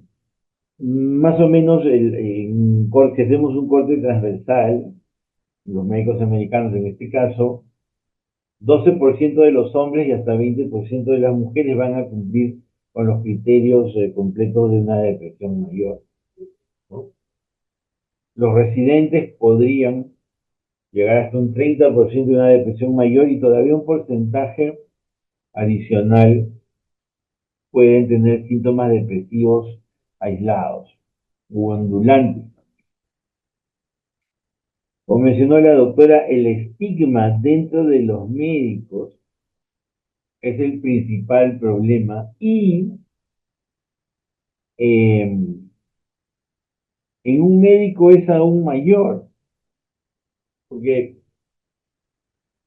Más o menos, si hacemos un corte transversal, los médicos americanos en este caso, 12% de los hombres y hasta 20% de las mujeres van a cumplir con los criterios completos de una depresión mayor, ¿no? Los residentes podrían llegar hasta un 30% de una depresión mayor y todavía un porcentaje adicional pueden tener síntomas depresivos aislados u ondulantes. Como mencionó la doctora, el estigma dentro de los médicos es el principal problema y en un médico es aún mayor, porque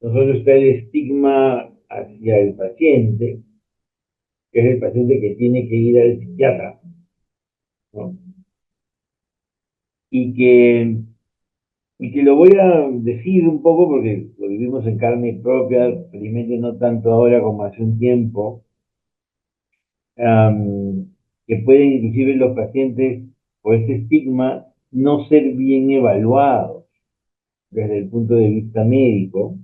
no solo está el estigma hacia el paciente, que es el paciente que tiene que ir al psiquiatra, ¿no? Y que, y que lo voy a decir un poco porque lo vivimos en carne propia, felizmente no tanto ahora como hace un tiempo, que pueden inclusive los pacientes por ese estigma no ser bien evaluados desde el punto de vista médico,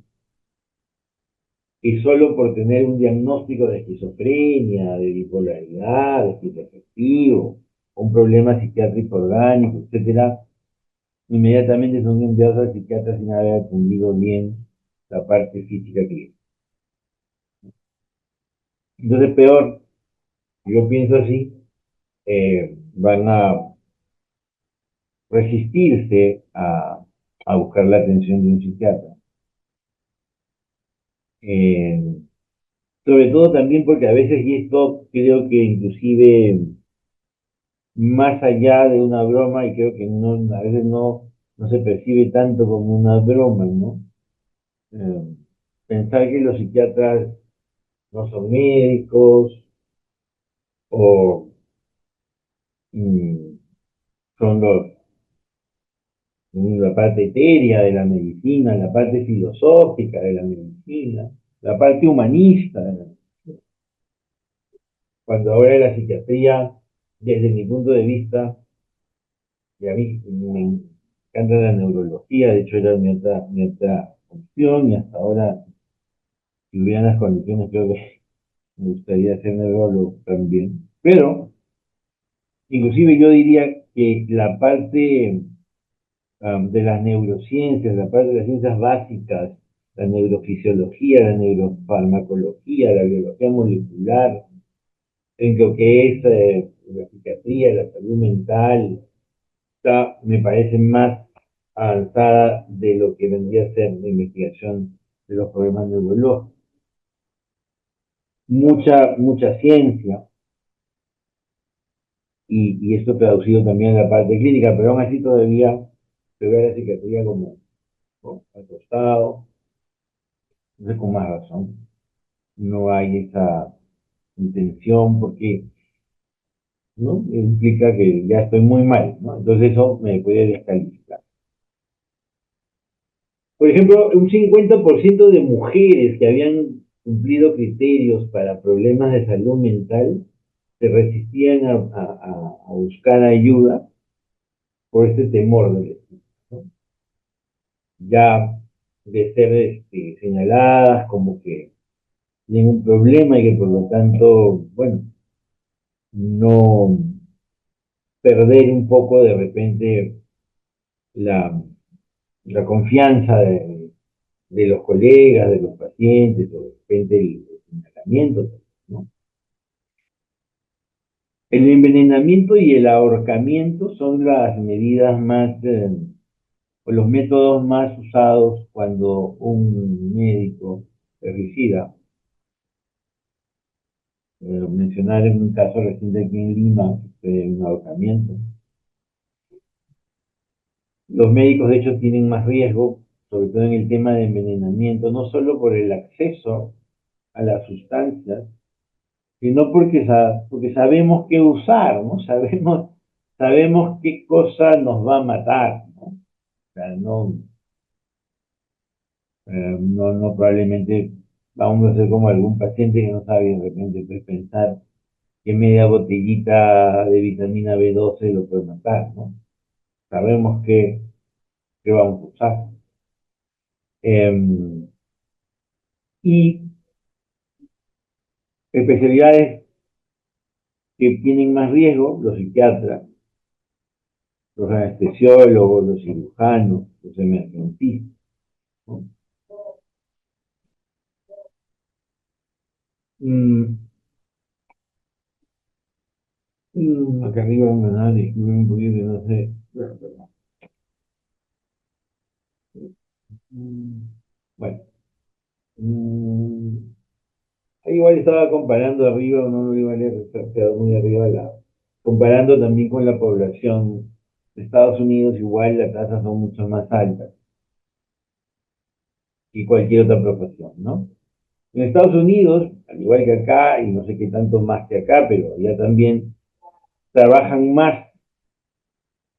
y solo por tener un diagnóstico de esquizofrenia, de bipolaridad, de esquizoafectivo, un problema psiquiátrico orgánico, etcétera, inmediatamente son enviados al psiquiatra sin haber atendido bien la parte física clínica. Entonces, peor, yo pienso así, van a resistirse a buscar la atención de un psiquiatra. Eh, Sobre todo también porque a veces, y esto creo que inclusive más allá de una broma, y creo que no, a veces no se percibe tanto como una broma, ¿no? Eh, Pensar que los psiquiatras no son médicos o mm, son la parte etérea de la medicina, la parte filosófica de la medicina, la parte humanista de la medicina. Cuando ahora la psiquiatría, desde mi punto de vista, y a mí me encanta la neurología, de hecho era mi otra opción, y hasta ahora, si hubieran las condiciones, creo que me gustaría ser neurólogo también. Pero, inclusive yo diría que la parte de las neurociencias, la parte de las ciencias básicas, la neurofisiología, la neurofarmacología, la biología molecular, en lo que es la psiquiatría, la salud mental, está, me parece más avanzada de lo que vendría a ser la investigación de los problemas neurológicos. Mucha ciencia, y esto traducido también a la parte clínica, pero aún así todavía se ve a la psiquiatría como al costado, entonces con más razón. No hay esa intención porque, ¿no? Implica que ya estoy muy mal, ¿no? Entonces eso me puede descalificar. Por ejemplo, un 50% de mujeres que habían cumplido criterios para problemas de salud mental se resistían a buscar ayuda por este temor del estigma, ¿no? Ya de ser señaladas como que tienen un problema y que por lo tanto, bueno, no perder un poco de repente la, la confianza de los colegas, de los pacientes, o de repente el señalamiento, ¿no? El envenenamiento y el ahorcamiento son las medidas más, o los métodos más usados cuando un médico herbicida, mencionar en un caso reciente aquí en Lima, un ahorcamiento. Los médicos, de hecho, tienen más riesgo, sobre todo en el tema de envenenamiento, no solo por el acceso a las sustancias, sino porque sabemos qué usar, ¿no? Sabemos qué cosa nos va a matar, ¿no? O sea, no probablemente vamos a ser como algún paciente que no sabe de repente pues, pensar que media botellita de vitamina B12 lo puede matar, ¿no? Sabemos qué vamos a usar. Y especialidades que tienen más riesgo, los psiquiatras, los anestesiólogos, los cirujanos, los emergentistas, ¿no? Mm, acá arriba me van a describir un poquito que no sé. Mm, Bueno, mm, ahí igual estaba comparando arriba, no lo iba a leer, está quedado muy arriba comparando también con la población de Estados Unidos, igual las tasas son mucho más altas que cualquier otra profesión, ¿no? En Estados Unidos, al igual que acá, y no sé qué tanto más que acá, pero allá también trabajan más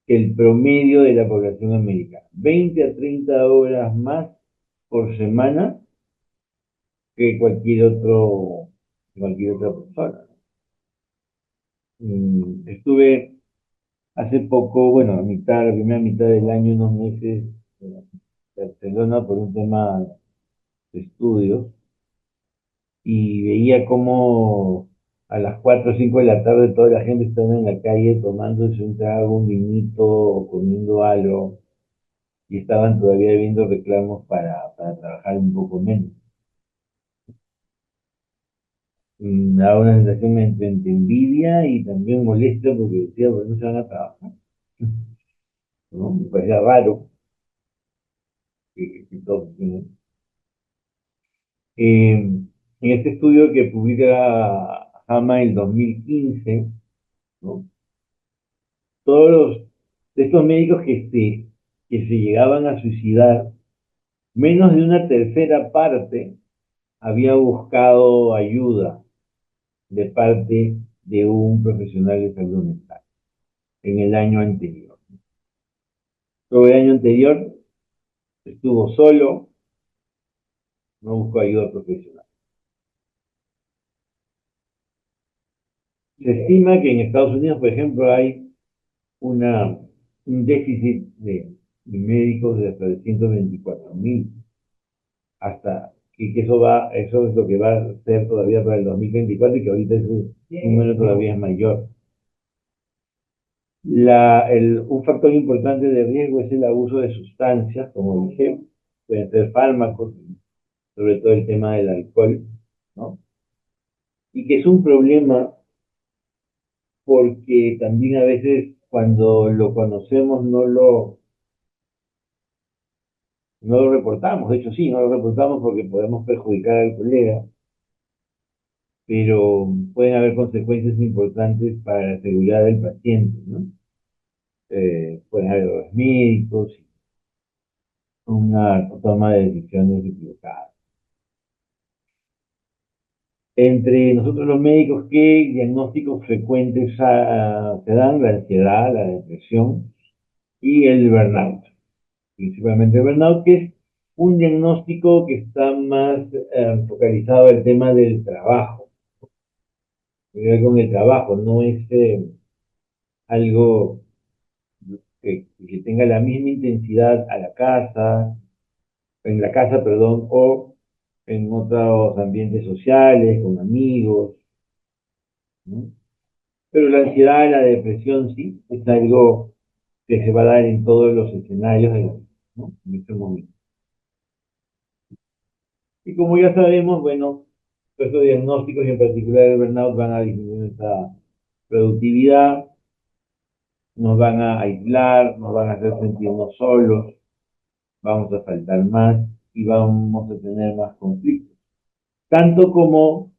que el promedio de la población americana. 20 a 30 horas más por semana que cualquier otra persona. Estuve hace poco, bueno, la primera mitad del año, unos meses en Barcelona por un tema de estudios y veía cómo a las 4 o 5 de la tarde toda la gente estaba en la calle tomándose un trago, un vinito o comiendo algo y estaban todavía viendo reclamos para trabajar un poco menos. Me daba una sensación entre envidia y también molestia porque decía, pues no se van a trabajar, ¿no? Me parecía raro que todos, ¿no? En este estudio que publica JAMA en el 2015, ¿no? Todos de estos médicos que se llegaban a suicidar, menos de una tercera parte había buscado ayuda de parte de un profesional de salud mental en el año anterior. Todo el año anterior estuvo solo, no buscó ayuda profesional. Se estima que en Estados Unidos, por ejemplo, hay un déficit de médicos de hasta de 124.000, hasta que eso es lo que va a ser todavía para el 2024 y que ahorita ese número todavía es mayor. Un factor importante de riesgo es el abuso de sustancias, como dije, pueden ser fármacos, sobre todo el tema del alcohol, ¿no? Y que es un problema porque también a veces cuando lo conocemos no lo reportamos. De hecho, sí, no lo reportamos porque podemos perjudicar al colega, pero pueden haber consecuencias importantes para la seguridad del paciente, ¿no? Pueden haber errores médicos, una toma de decisiones equivocadas. Entre nosotros los médicos, ¿qué diagnósticos frecuentes se dan? La ansiedad, la depresión y el burnout. Principalmente el burnout, que es un diagnóstico que está más focalizado al tema del trabajo, tiene que ver con el trabajo, no es algo que tenga la misma intensidad en la casa, perdón, o en otros ambientes sociales, con amigos, ¿no? Pero la ansiedad, la depresión, sí, es algo que se va a dar en todos los escenarios de la vida, ¿no? En este momento. Y como ya sabemos, bueno, estos diagnósticos y en particular el burnout van a disminuir nuestra productividad, nos van a aislar, nos van a hacer sentirnos solos, vamos a faltar más y vamos a tener más conflictos. Tanto como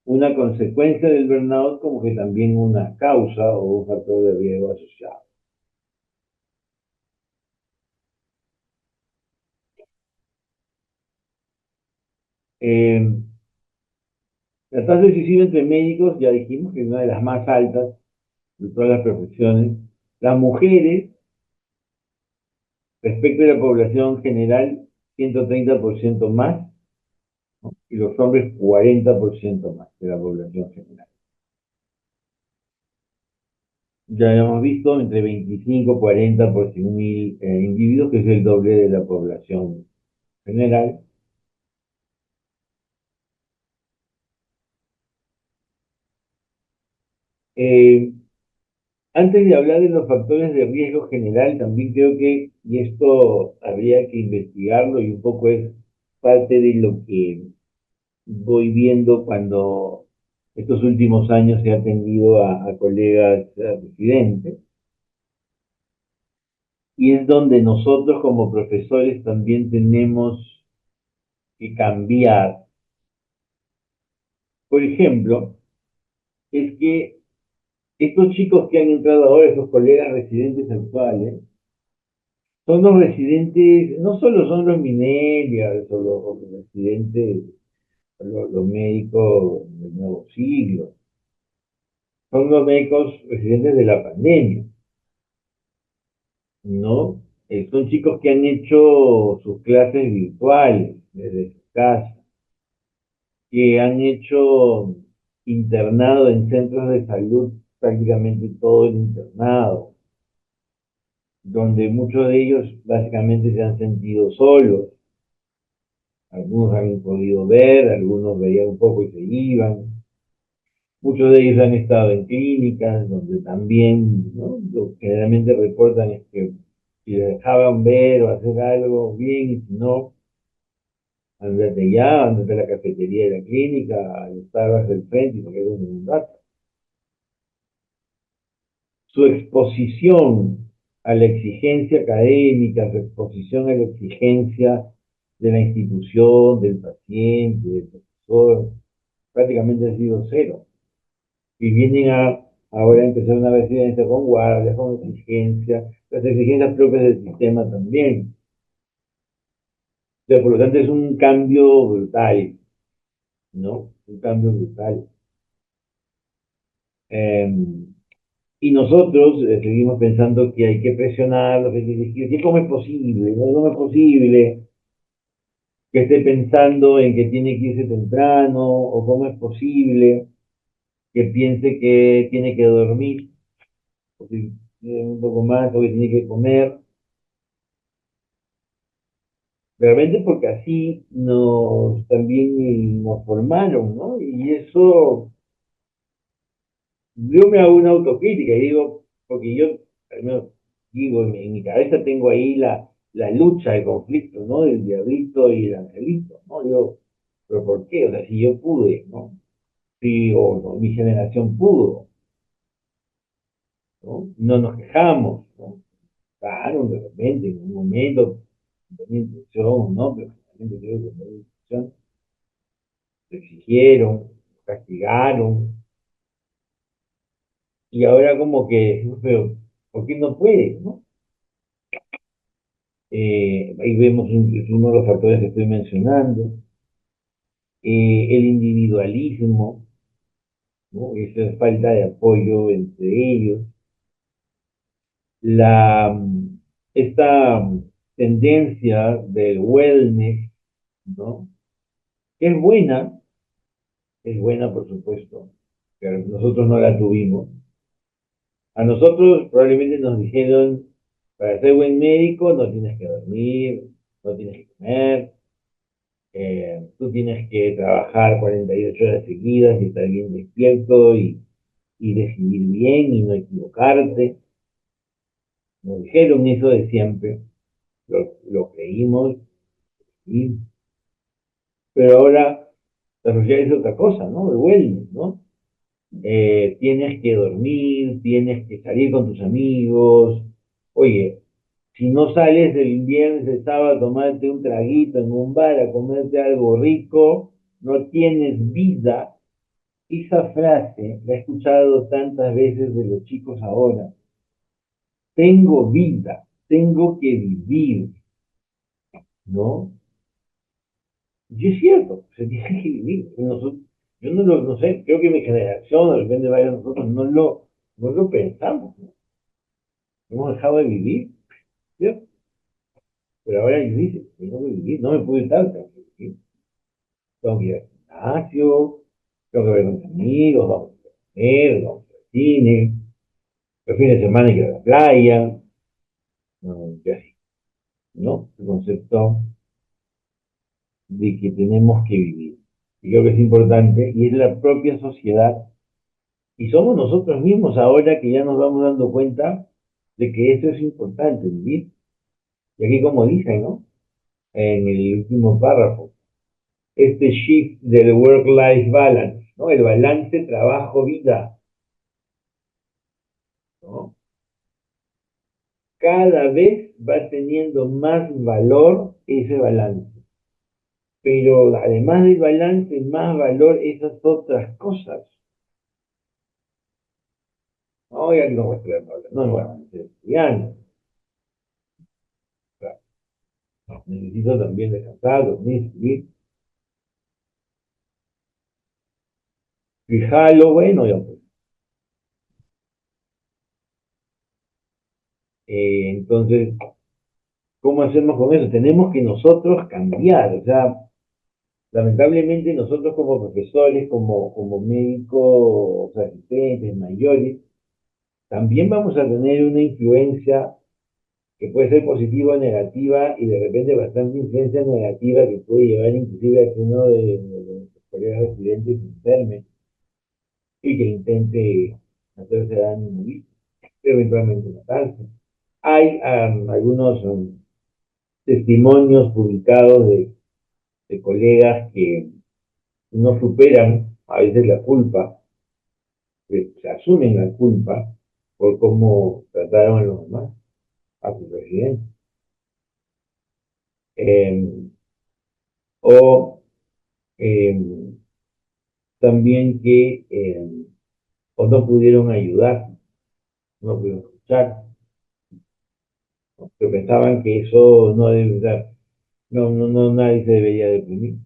una consecuencia del burnout como que también una causa o un factor de riesgo asociado. Eh, la tasa de suicidio entre médicos, ya dijimos que es una de las más altas de todas las profesiones. Las mujeres, respecto a la población general, 130% más, ¿no? Y los hombres 40% más de la población general. Ya hemos visto entre 25 y 40 por 100.000 individuos, que es el doble de la población general. Eh, Antes de hablar de los factores de riesgo general, también creo que, y esto habría que investigarlo y un poco es parte de lo que voy viendo cuando estos últimos años he atendido a colegas residentes, y es donde nosotros como profesores también tenemos que cambiar. Por ejemplo, es que estos chicos que han entrado ahora, estos colegas residentes actuales, son los residentes, no solo son los millennials o los residentes, los médicos del nuevo siglo, son los médicos residentes de la pandemia, ¿no? Son chicos que han hecho sus clases virtuales desde su casa, que han hecho internado en centros de salud, prácticamente todo el internado, donde muchos de ellos básicamente se han sentido solos. Algunos habían podido ver, algunos veían un poco y se iban. Muchos de ellos han estado en clínicas donde también, ¿no? Lo que generalmente reportan es que si les dejaban ver o hacer algo bien, y si no, andate ya, andate a la cafetería de la clínica, al Starbucks del frente y te quedas en un rato. Su exposición a la exigencia académica, su exposición a la exigencia de la institución, del paciente, del profesor, prácticamente ha sido cero. Y vienen ahora a empezar una residencia con guardias, con exigencias, las exigencias propias del sistema también. O sea, por lo tanto es un cambio brutal, ¿no? Un cambio brutal. Eh, y nosotros seguimos pensando que hay que presionarlos, que hay que exigir, que cómo es posible, ¿no? ¿Cómo es posible que esté pensando en que tiene que irse temprano? ¿O cómo es posible que piense que tiene que dormir, o que tiene un poco más, o que tiene que comer? Realmente porque así nos también nos formaron, ¿no? Y eso, yo me hago una autocrítica y digo, porque yo, al menos digo, en mi cabeza tengo ahí la lucha, el conflicto, ¿no? Del diablito y el angelito, ¿no? Digo, pero ¿por qué? O sea, si yo pude, ¿no? Si, o no, mi generación pudo, ¿no? No nos quejamos, ¿no? Claro, de repente, en un momento, tenía intención, ¿no? Pero realmente creo que no hay intención, te exigieron, castigaron, y ahora como que, pero, ¿por qué no puede, no? Ahí vemos es uno de los factores que estoy mencionando, el individualismo, ¿no? Esa falta de apoyo entre ellos, la, esta tendencia del wellness, ¿no? Que es buena por supuesto, pero nosotros no la tuvimos. A nosotros probablemente nos dijeron, para ser buen médico no tienes que dormir, no tienes que comer, tú tienes que trabajar 48 horas seguidas y estar bien despierto y decidir bien y no equivocarte. Nos dijeron eso de siempre, lo creímos, ¿sí? Pero ahora la sociedad es otra cosa, ¿no? El wellness, ¿no? Tienes que dormir, tienes que salir con tus amigos. Oye, si no sales el viernes, el sábado a tomarte un traguito en un bar, a comerte algo rico, no tienes vida. Esa frase la he escuchado tantas veces de los chicos ahora. Tengo vida, tengo que vivir, ¿no? Y es cierto, se tiene que vivir. Yo no sé, creo que mi generación, de repente varios de nosotros, no lo pensamos, ¿no? Hemos dejado de vivir, ¿cierto? Pero ahora yo dice, tengo que vivir, no me puedo estar, tengo que vivir. Tengo que ir al gimnasio, tengo que ver con mis amigos, vamos a comer, vamos al cine, los fines de semana hay que ir a la playa, no, y así, ¿no? El concepto de que tenemos que vivir. Y creo que es importante, y es la propia sociedad Y somos nosotros mismos ahora que ya nos vamos dando cuenta de que eso es importante, vivir. Y aquí como dicen, ¿no? En el último párrafo, este shift del work-life balance, ¿no? El balance trabajo-vida, ¿no? Cada vez va teniendo más valor ese balance. Pero además del balance, más valor esas otras cosas. No, ya no voy a estudiar, no voy a ser estudiante. O sea, necesito también descansar, dormir, subir. Fijarlo, bueno, ya pues. Entonces, ¿cómo hacemos con eso? Tenemos que nosotros cambiar. O sea, lamentablemente nosotros como profesores, como médicos, asistentes, mayores, también vamos a tener una influencia que puede ser positiva o negativa y de repente bastante influencia negativa que puede llevar inclusive a que uno de nuestros colegas residentes se enferme y que intente hacerse daño y morir, eventualmente matarse. Hay algunos testimonios publicados de colegas que no superan a veces la culpa, que se asumen la culpa por cómo trataron a los demás, a sus residentes. Eh, o eh, también que o no pudieron ayudar, no pudieron escuchar, ¿no? Que pensaban que eso no debe dar, no, nadie se debería deprimir,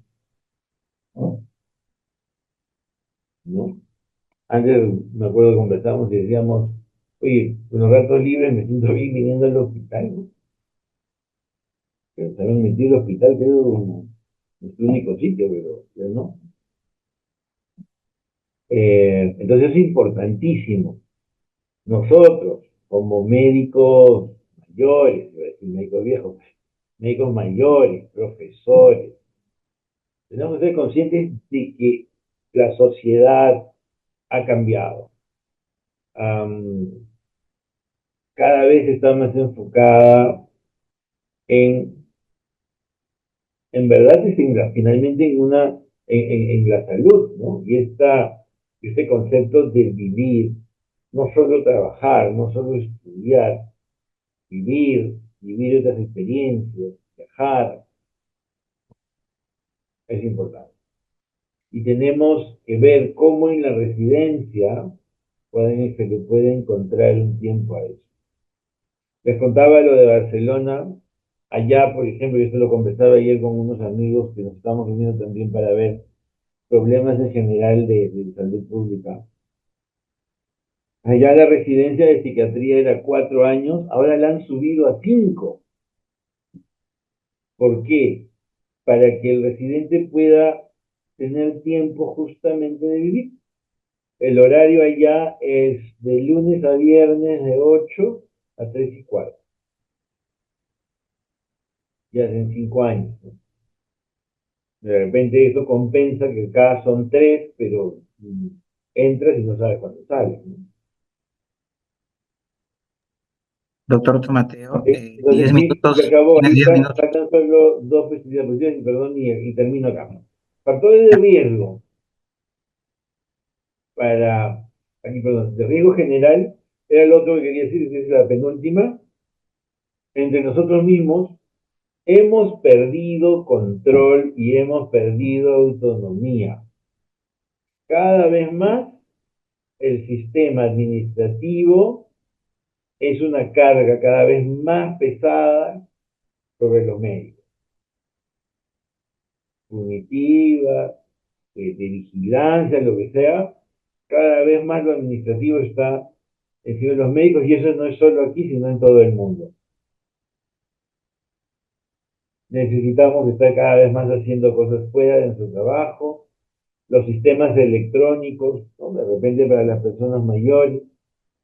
¿no? ¿No? Antes me acuerdo que conversábamos y decíamos, oye, con los ratos libres me siento bien viniendo al hospital, ¿no? Pero saben mentir el hospital, creo, es el único sitio, pero no. Entonces es importantísimo. Nosotros, como médicos mayores, iba a decir médicos viejos, médicos mayores, profesores, tenemos que ser conscientes de que la sociedad ha cambiado. Am, cada vez está más enfocada en, en verdad, finalmente en la salud, ¿no? Y este concepto de vivir, no solo trabajar, no solo estudiar, vivir otras experiencias, viajar, es importante. Y tenemos que ver cómo en la residencia se le puede encontrar un tiempo a eso. Les contaba lo de Barcelona. Allá, por ejemplo, yo se lo conversaba ayer con unos amigos que nos estamos reuniendo también para ver problemas en general de salud pública. Allá la residencia de psiquiatría era 4 años, ahora la han subido a 5. ¿Por qué? Para que el residente pueda tener tiempo justamente de vivir. El horario allá es de lunes a viernes de 8 a 3:15. Ya hacen 5 años, ¿no? De repente eso compensa que acá son 3, pero entras y no sabes cuándo sales, ¿no? Doctor Tomateo, Entonces, 10 sí, se minutos, acabó tiene 10 ahorita, minutos. faltan solo dos diapositivas, perdón, y termino acá. Factores de riesgo para, aquí, perdón, de riesgo general, era el otro que quería decir, que es la penúltima. Entre nosotros mismos hemos perdido control y hemos perdido autonomía. Cada vez más el sistema administrativo es una carga cada vez más pesada sobre los médicos, punitiva, de vigilancia, lo que sea. Cada vez más lo administrativo está encima de los médicos y eso no es solo aquí, sino en todo el mundo. Necesitamos estar cada vez más haciendo cosas fuera de nuestro trabajo, los sistemas electrónicos, ¿no? De repente para las personas mayores,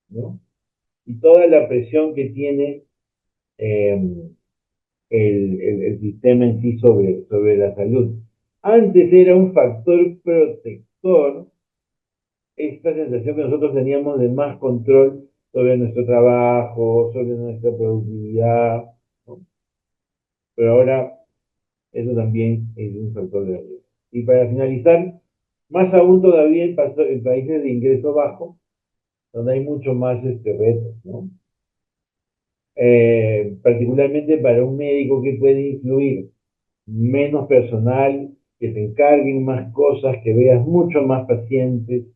¿no? Y toda la presión que tiene eh, el sistema en sí sobre la salud. Antes era un factor protector esta sensación que nosotros teníamos de más control sobre nuestro trabajo, sobre nuestra productividad, ¿no? Pero ahora eso también es un factor de riesgo. Y para finalizar, más aún todavía en países de ingreso bajo, donde hay mucho más retos, ¿no? Particularmente para un médico que puede influir menos personal, que te encarguen más cosas, que veas mucho más pacientes,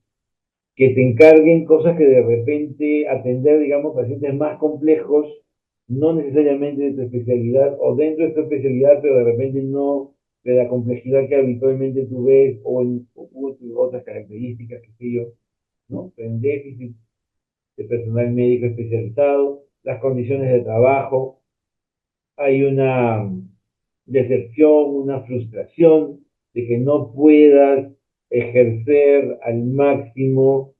que te encarguen cosas que de repente atender, digamos, pacientes más complejos, no necesariamente de tu especialidad o dentro de tu especialidad, pero de repente no de la complejidad que habitualmente tú ves o otras características, qué sé yo, ¿no? En déficit de personal médico especializado, las condiciones de trabajo, hay una decepción, una frustración de que no puedas ejercer al máximo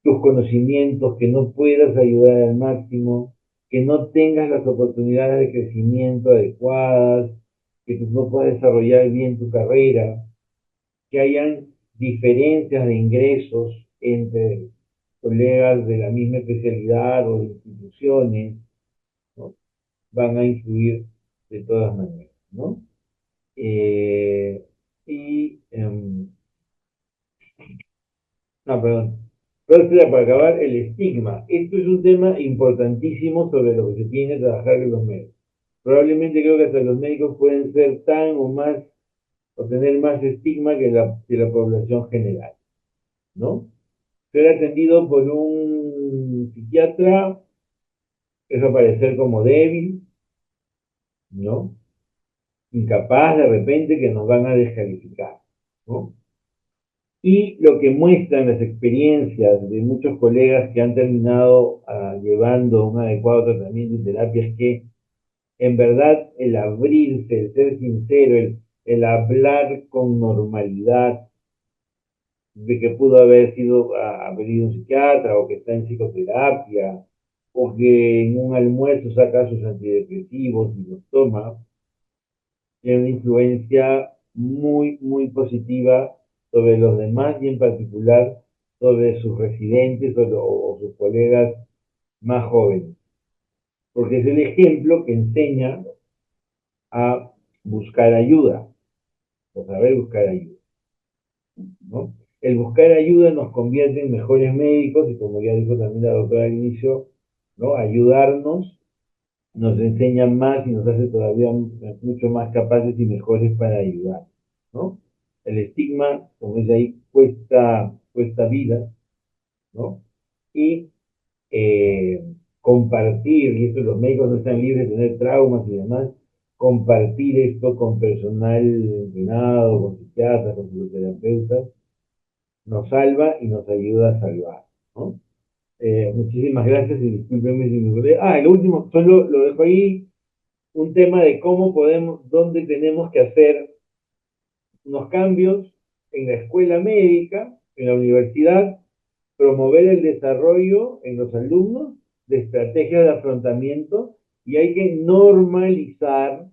tus conocimientos, que no puedas ayudar al máximo, que no tengas las oportunidades de crecimiento adecuadas, que tú no puedas desarrollar bien tu carrera, que hayan diferencias de ingresos entre colegas de la misma especialidad o de instituciones, ¿no? Van a influir de todas maneras, ¿no? Eh, y, no, perdón. Pero espera, para acabar, el estigma. Esto es un tema importantísimo sobre lo que se tiene que trabajar en los médicos. Probablemente creo que hasta los médicos pueden ser tan o más, o tener más estigma que la población general, ¿no? Ser atendido por un psiquiatra es aparecer como débil, ¿no? Incapaz de repente que nos van a descalificar, ¿no? Y lo que muestran las experiencias de muchos colegas que han terminado llevando un adecuado tratamiento y terapia es que en verdad el abrirse, el ser sincero, el hablar con normalidad de que pudo haber sido haber ido a un psiquiatra o que está en psicoterapia o que en un almuerzo saca sus antidepresivos y los toma, tiene una influencia muy, muy positiva sobre los demás y en particular sobre sus residentes o sus colegas más jóvenes. Porque es el ejemplo que enseña a buscar ayuda, o saber buscar ayuda, ¿no? El buscar ayuda nos convierte en mejores médicos y como ya dijo también la doctora al inicio, ¿no? Ayudarnos nos enseña más y nos hace todavía mucho más capaces y mejores para ayudar, ¿no? El estigma, como dice ahí, cuesta vida, ¿no? Y eh, compartir, y esto los médicos no están libres de tener traumas y demás, compartir esto con personal entrenado, con psiquiatras, con psicoterapeutas, nos salva y nos ayuda a salvar, ¿no? Muchísimas gracias y discúlpenme si me olvidé. Ah, el último, solo lo dejo ahí, un tema de cómo podemos, dónde tenemos que hacer unos cambios en la escuela médica, en la universidad, promover el desarrollo en los alumnos de estrategias de afrontamiento y hay que normalizar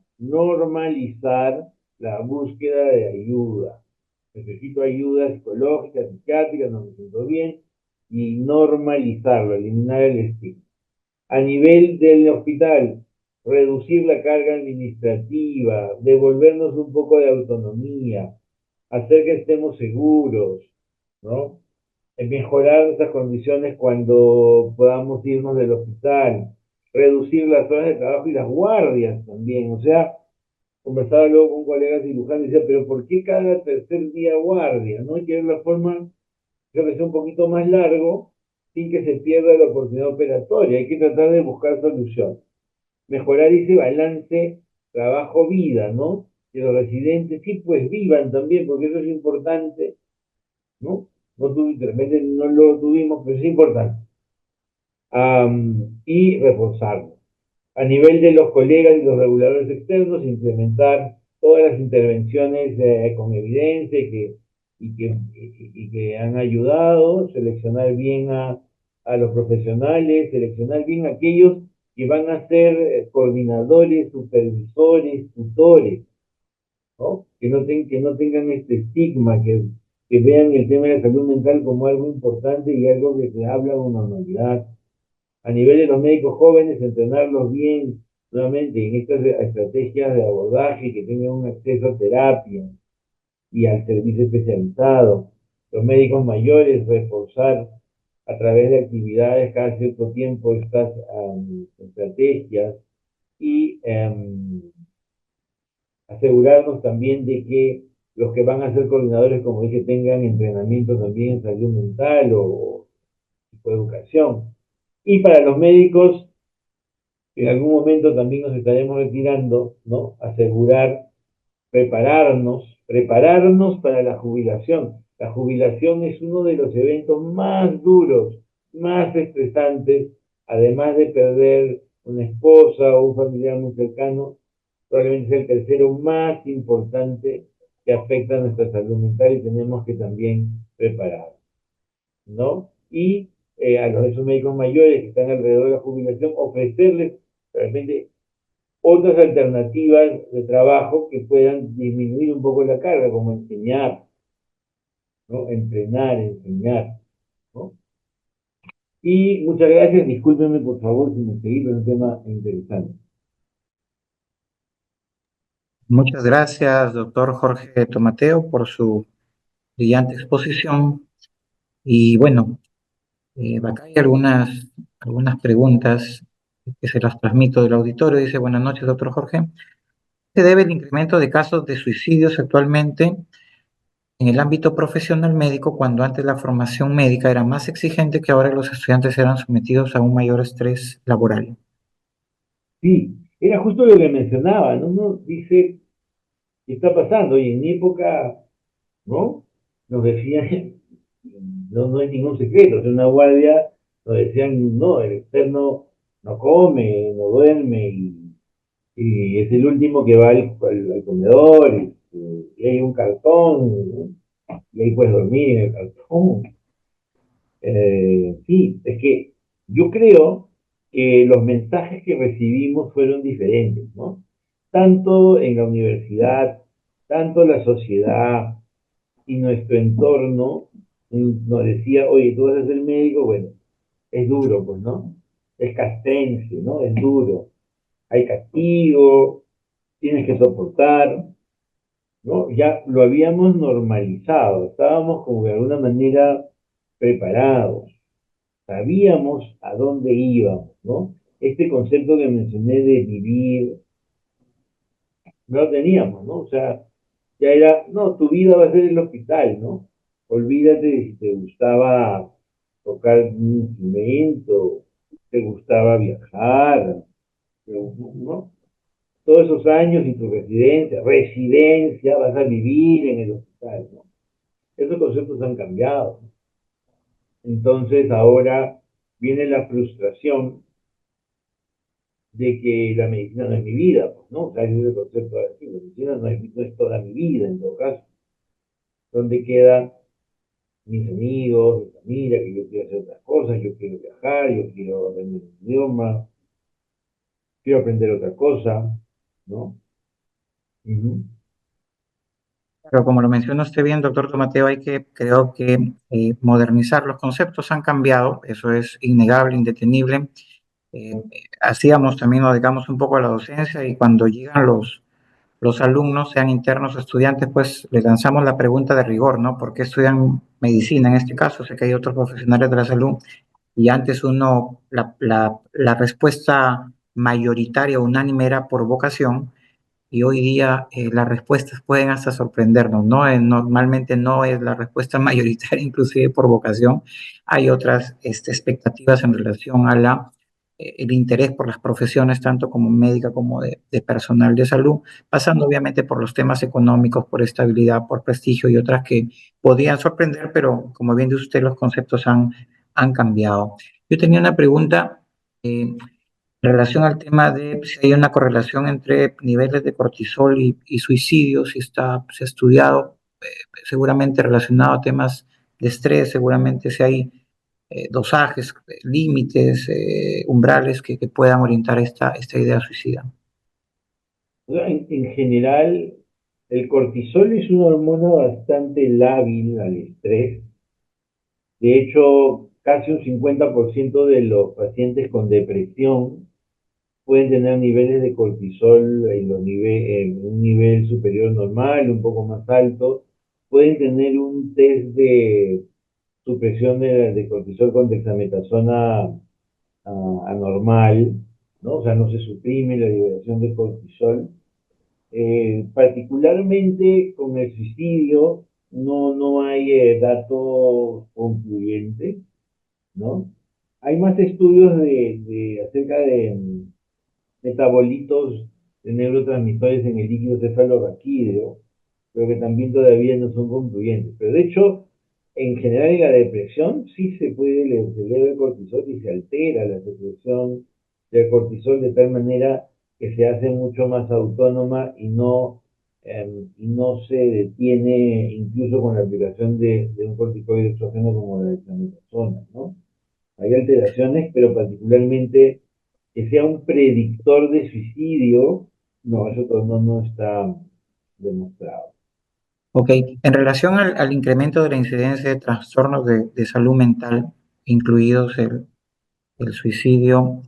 la búsqueda de ayuda. Necesito ayuda psicológica, psiquiátrica, no me siento bien, y normalizarlo, eliminar el estigma. A nivel del hospital, reducir la carga administrativa, devolvernos un poco de autonomía, hacer que estemos seguros, ¿no? Mejorar nuestras condiciones cuando podamos irnos del hospital, reducir las horas de trabajo y las guardias también. O sea, conversaba luego con un colega cirujano y decía, pero ¿por qué cada tercer día guardia? ¿No? Hay que ver la forma, creo que sea un poquito más largo, sin que se pierda la oportunidad operatoria. Hay que tratar de buscar soluciones. Mejorar ese balance trabajo-vida, ¿no? Que los residentes sí pues vivan también, porque eso es importante, ¿no? De repente no lo tuvimos, pero es importante. Y reforzarlo. A nivel de los colegas y los reguladores externos, implementar todas las intervenciones con evidencia y que han ayudado, seleccionar bien a los profesionales, seleccionar bien a aquellos que van a ser coordinadores, supervisores, tutores, ¿no? Que no tengan este estigma, que vean el tema de la salud mental como algo importante y algo que se habla con normalidad. A nivel de los médicos jóvenes, entrenarlos bien nuevamente en estas estrategias de abordaje, que tengan un acceso a terapia y al servicio especializado. Los médicos mayores, reforzar a través de actividades cada cierto tiempo estas estrategias y asegurarnos también de que los que van a ser coordinadores, como dije, tengan entrenamiento también en salud mental o tipo de educación. Y para los médicos, en algún momento también nos estaremos retirando, ¿no? Asegurar, prepararnos para la jubilación. La jubilación es uno de los eventos más duros, más estresantes, además de perder una esposa o un familiar muy cercano, probablemente es el tercero más importante que afecta a nuestra salud mental y tenemos que también preparar, ¿no? Y a esos médicos mayores que están alrededor de la jubilación, ofrecerles de repente otras alternativas de trabajo que puedan disminuir un poco la carga, como enseñar, ¿no? Entrenar, enseñar, ¿no? Y muchas gracias, discúlpenme por favor si me seguí, pero es un tema interesante. Muchas gracias, doctor Jorge Tomateo, por su brillante exposición. Y bueno, acá hay algunas preguntas que se las transmito del auditorio. Dice, buenas noches, doctor Jorge. ¿Se debe el incremento de casos de suicidios actualmente en el ámbito profesional médico cuando antes la formación médica era más exigente que ahora los estudiantes eran sometidos a un mayor estrés laboral? Sí, era justo lo que mencionaba, ¿no? Uno dice, ¿qué está pasando? Y en mi época, ¿no? Nos decían, no es ningún secreto, en una guardia nos decían, no, el externo no come, no duerme y es el último que va al comedor y hay un cartón y ahí puedes dormir en el cartón. Sí, es que yo creo que los mensajes que recibimos fueron diferentes, ¿no? Tanto en la universidad, tanto la sociedad y nuestro entorno nos decía, oye, tú vas a ser médico, bueno, es duro, pues, ¿no? Es castrense, ¿no? Es duro. Hay castigo, tienes que soportar, ¿no? Ya lo habíamos normalizado, estábamos como de alguna manera preparados, sabíamos a dónde íbamos, ¿no? Este concepto que mencioné de vivir, no lo teníamos, ¿no? O sea, ya era, no, tu vida va a ser el hospital, ¿no? Olvídate de si te gustaba tocar un instrumento, te gustaba viajar, ¿no? Todos esos años y tu residencia, vas a vivir en el hospital, ¿no? Esos conceptos han cambiado. Entonces ahora viene la frustración de que la medicina no es mi vida, pues, ¿no? O sea, ese es el concepto de la medicina no es toda mi vida, en todo caso. ¿Dónde quedan mis amigos, mi familia, que yo quiero hacer otras cosas, yo quiero viajar, yo quiero aprender un idioma, quiero aprender otra cosa, ¿no? Ujú. Pero como lo menciona usted bien, doctor Tomateo, creo que modernizar los conceptos han cambiado, eso es innegable, indetenible. Hacíamos también, nos dedicamos un poco a la docencia y cuando llegan los alumnos, sean internos o estudiantes, pues les lanzamos la pregunta de rigor, ¿no? ¿Por qué estudian medicina en este caso? Sé que hay otros profesionales de la salud y antes la respuesta mayoritaria, unánime era por vocación y hoy día las respuestas pueden hasta sorprendernos, ¿no? Normalmente no es la respuesta mayoritaria, inclusive por vocación. Hay otras expectativas en relación a el interés por las profesiones, tanto como médica como de personal de salud, pasando obviamente por los temas económicos, por estabilidad, por prestigio y otras que podían sorprender, pero como bien dice usted, los conceptos han cambiado. Yo tenía una pregunta. En relación al tema de si hay una correlación entre niveles de cortisol y suicidio, se ha estudiado, seguramente relacionado a temas de estrés, seguramente si hay dosajes, límites, umbrales que puedan orientar esta idea suicida. O sea, en general, El cortisol es una hormona bastante lábil al estrés. De hecho, casi un 50% de los pacientes con depresión pueden tener niveles de cortisol en un nivel superior normal, un poco más alto. Pueden tener un test de supresión de cortisol con dexametasona anormal, ¿no? O sea, no se suprime la liberación de cortisol. Particularmente con el suicidio, no hay datos concluyentes, ¿no? Hay más estudios acerca de metabolitos de neurotransmisores en el líquido cefalorraquídeo, pero que también todavía no son concluyentes. Pero de hecho, en general en la depresión sí se eleva el cortisol y se altera la secreción del cortisol de tal manera que se hace mucho más autónoma y no se detiene incluso con la aplicación de un corticoide exógeno como la dexametasona, ¿no? Hay alteraciones, pero particularmente que sea un predictor de suicidio, no, no está demostrado. Ok, en relación al incremento de la incidencia de trastornos de salud mental, incluidos el suicidio,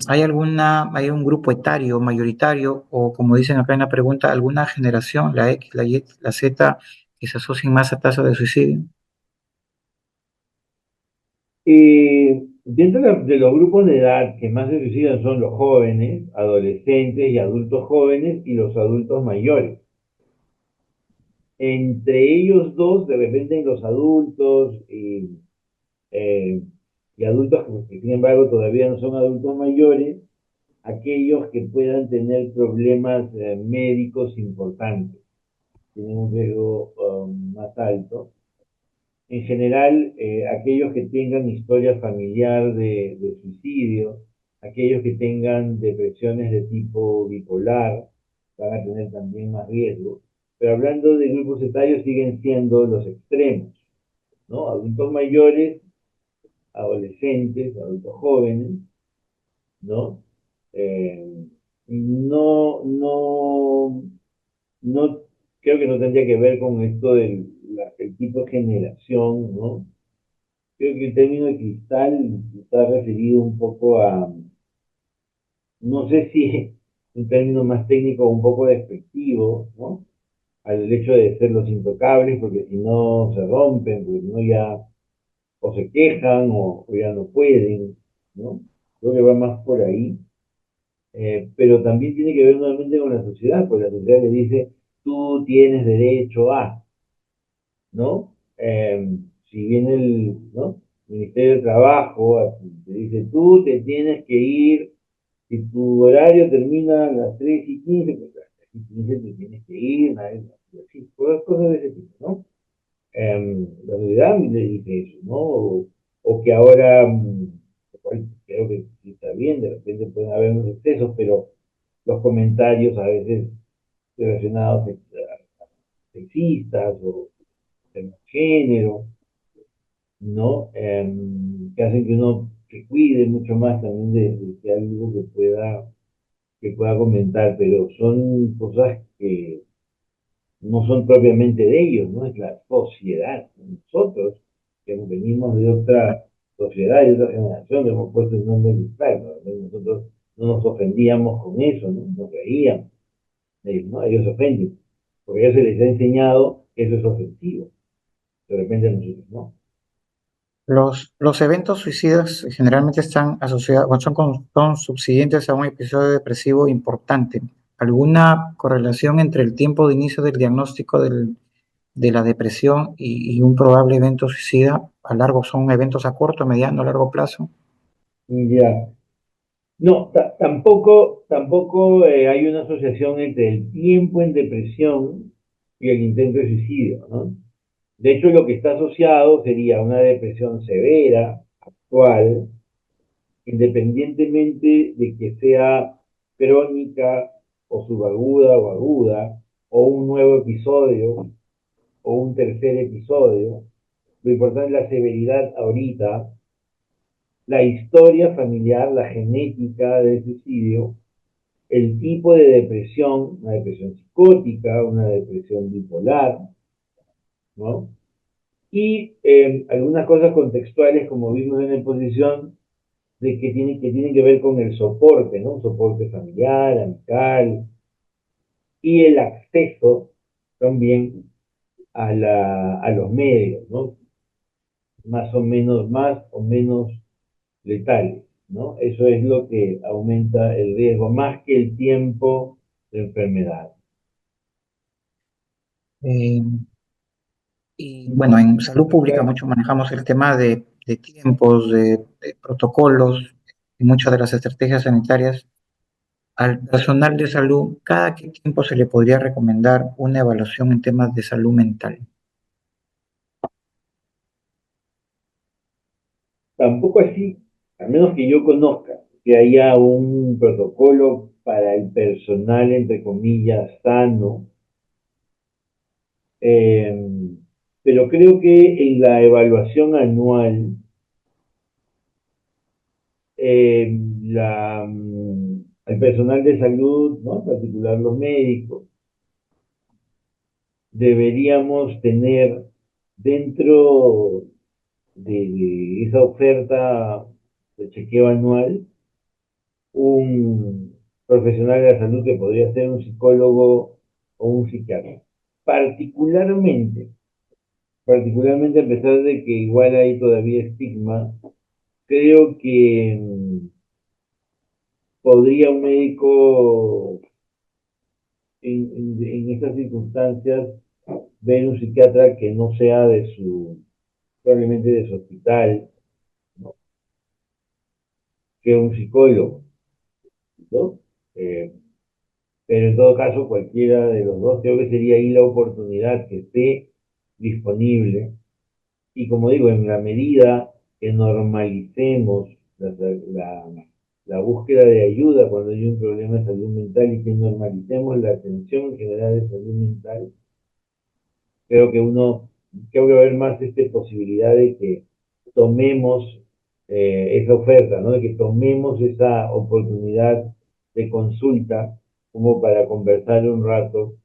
¿hay un grupo etario mayoritario o, como dicen acá en la pregunta, alguna generación, la X, la Y, la Z, que se asocien más a tasas de suicidio? Dentro de los grupos de edad que más se suicidan son los jóvenes, adolescentes y adultos jóvenes y los adultos mayores. Entre ellos dos, de repente en los adultos eh, y adultos que sin embargo todavía no son adultos mayores, aquellos que puedan tener problemas médicos importantes, tienen un riesgo más alto. En general, aquellos que tengan historia familiar de suicidio, aquellos que tengan depresiones de tipo bipolar, van a tener también más riesgo. Pero hablando de grupos etarios, siguen siendo los extremos, ¿no? Adultos mayores, adolescentes, adultos jóvenes, ¿no? Eh, no, no, creo que no tendría que ver con esto el tipo de generación, ¿no? Creo que el término de cristal está referido un poco no sé si es un término más técnico o un poco despectivo, ¿no? Al hecho de ser los intocables, porque si no se rompen, porque si no ya o se quejan o ya no pueden, ¿no? Creo que va más por ahí. Pero también tiene que ver nuevamente con la sociedad, porque la sociedad le dice, tú tienes derecho a, ¿no? Si viene ¿no? Ministerio de Trabajo, te dice, tú te tienes que ir, si tu horario termina a las 3:15, pues a las 3:15 te tienes que ir, así, cosas de ese tipo, ¿no? La sociedad le dice eso, ¿no? O que ahora, lo cual creo que sí está bien, de repente pueden haber unos excesos, pero los comentarios a veces relacionados sexistas o de género, ¿no? Que hacen que uno se cuide mucho más también de algo que pueda comentar, pero son cosas que no son propiamente de ellos, ¿no? Es la sociedad. Nosotros, que venimos de otra sociedad, de otra generación, le hemos puesto el nombre de Israel, ¿no? Nosotros no nos ofendíamos con eso, ¿no? Nos reíamos. Ellos, ¿no? Ellos se ofenden, porque a ellos se les ha enseñado que eso es ofensivo. De repente a nosotros, ¿no? Los eventos suicidas generalmente están asociados, bueno, son subsiguientes a un episodio depresivo importante. ¿Alguna correlación entre el tiempo de inicio del diagnóstico de la depresión y un probable evento suicida a largo? ¿Son eventos a corto, mediano, largo plazo? Ya. No, tampoco hay una asociación entre el tiempo en depresión y el intento de suicidio, ¿no? De hecho, lo que está asociado sería una depresión severa, actual, independientemente de que sea crónica o subaguda o aguda, o un nuevo episodio, o un tercer episodio. Lo importante es la severidad ahorita, la historia familiar, la genética del suicidio, el tipo de depresión, una depresión psicótica, una depresión bipolar, ¿no? Y algunas cosas contextuales, como vimos en la exposición, de que tienen que ver con el soporte, ¿no? Soporte familiar, amical, y el acceso también a los medios, ¿no? Más o menos letales, ¿no? Eso es lo que aumenta el riesgo, más que el tiempo de enfermedad. Eh, y bueno, en salud pública mucho manejamos el tema de tiempos, de protocolos y muchas de las estrategias sanitarias. Al personal de salud, ¿cada qué tiempo se le podría recomendar una evaluación en temas de salud mental? Tampoco así, a menos que yo conozca que haya un protocolo para el personal, entre comillas, sano, eh, pero creo que en la evaluación anual, el personal de salud, ¿no? En particular los médicos, deberíamos tener dentro de esa oferta de chequeo anual un profesional de la salud que podría ser un psicólogo o un psiquiatra. Particularmente, particularmente a pesar de que igual hay todavía estigma, creo que podría un médico en estas circunstancias ver un psiquiatra que no sea probablemente de su hospital, ¿no? Que un psicólogo, ¿no? Eh, pero en todo caso, cualquiera de los dos, creo que sería ahí la oportunidad que esté disponible. Y como digo, en la medida que normalicemos la, la búsqueda de ayuda cuando hay un problema de salud mental y que normalicemos la atención en general de salud mental, creo que creo que va a haber más posibilidad de que tomemos esa oferta, ¿no? De que tomemos esa oportunidad de consulta como para conversar un rato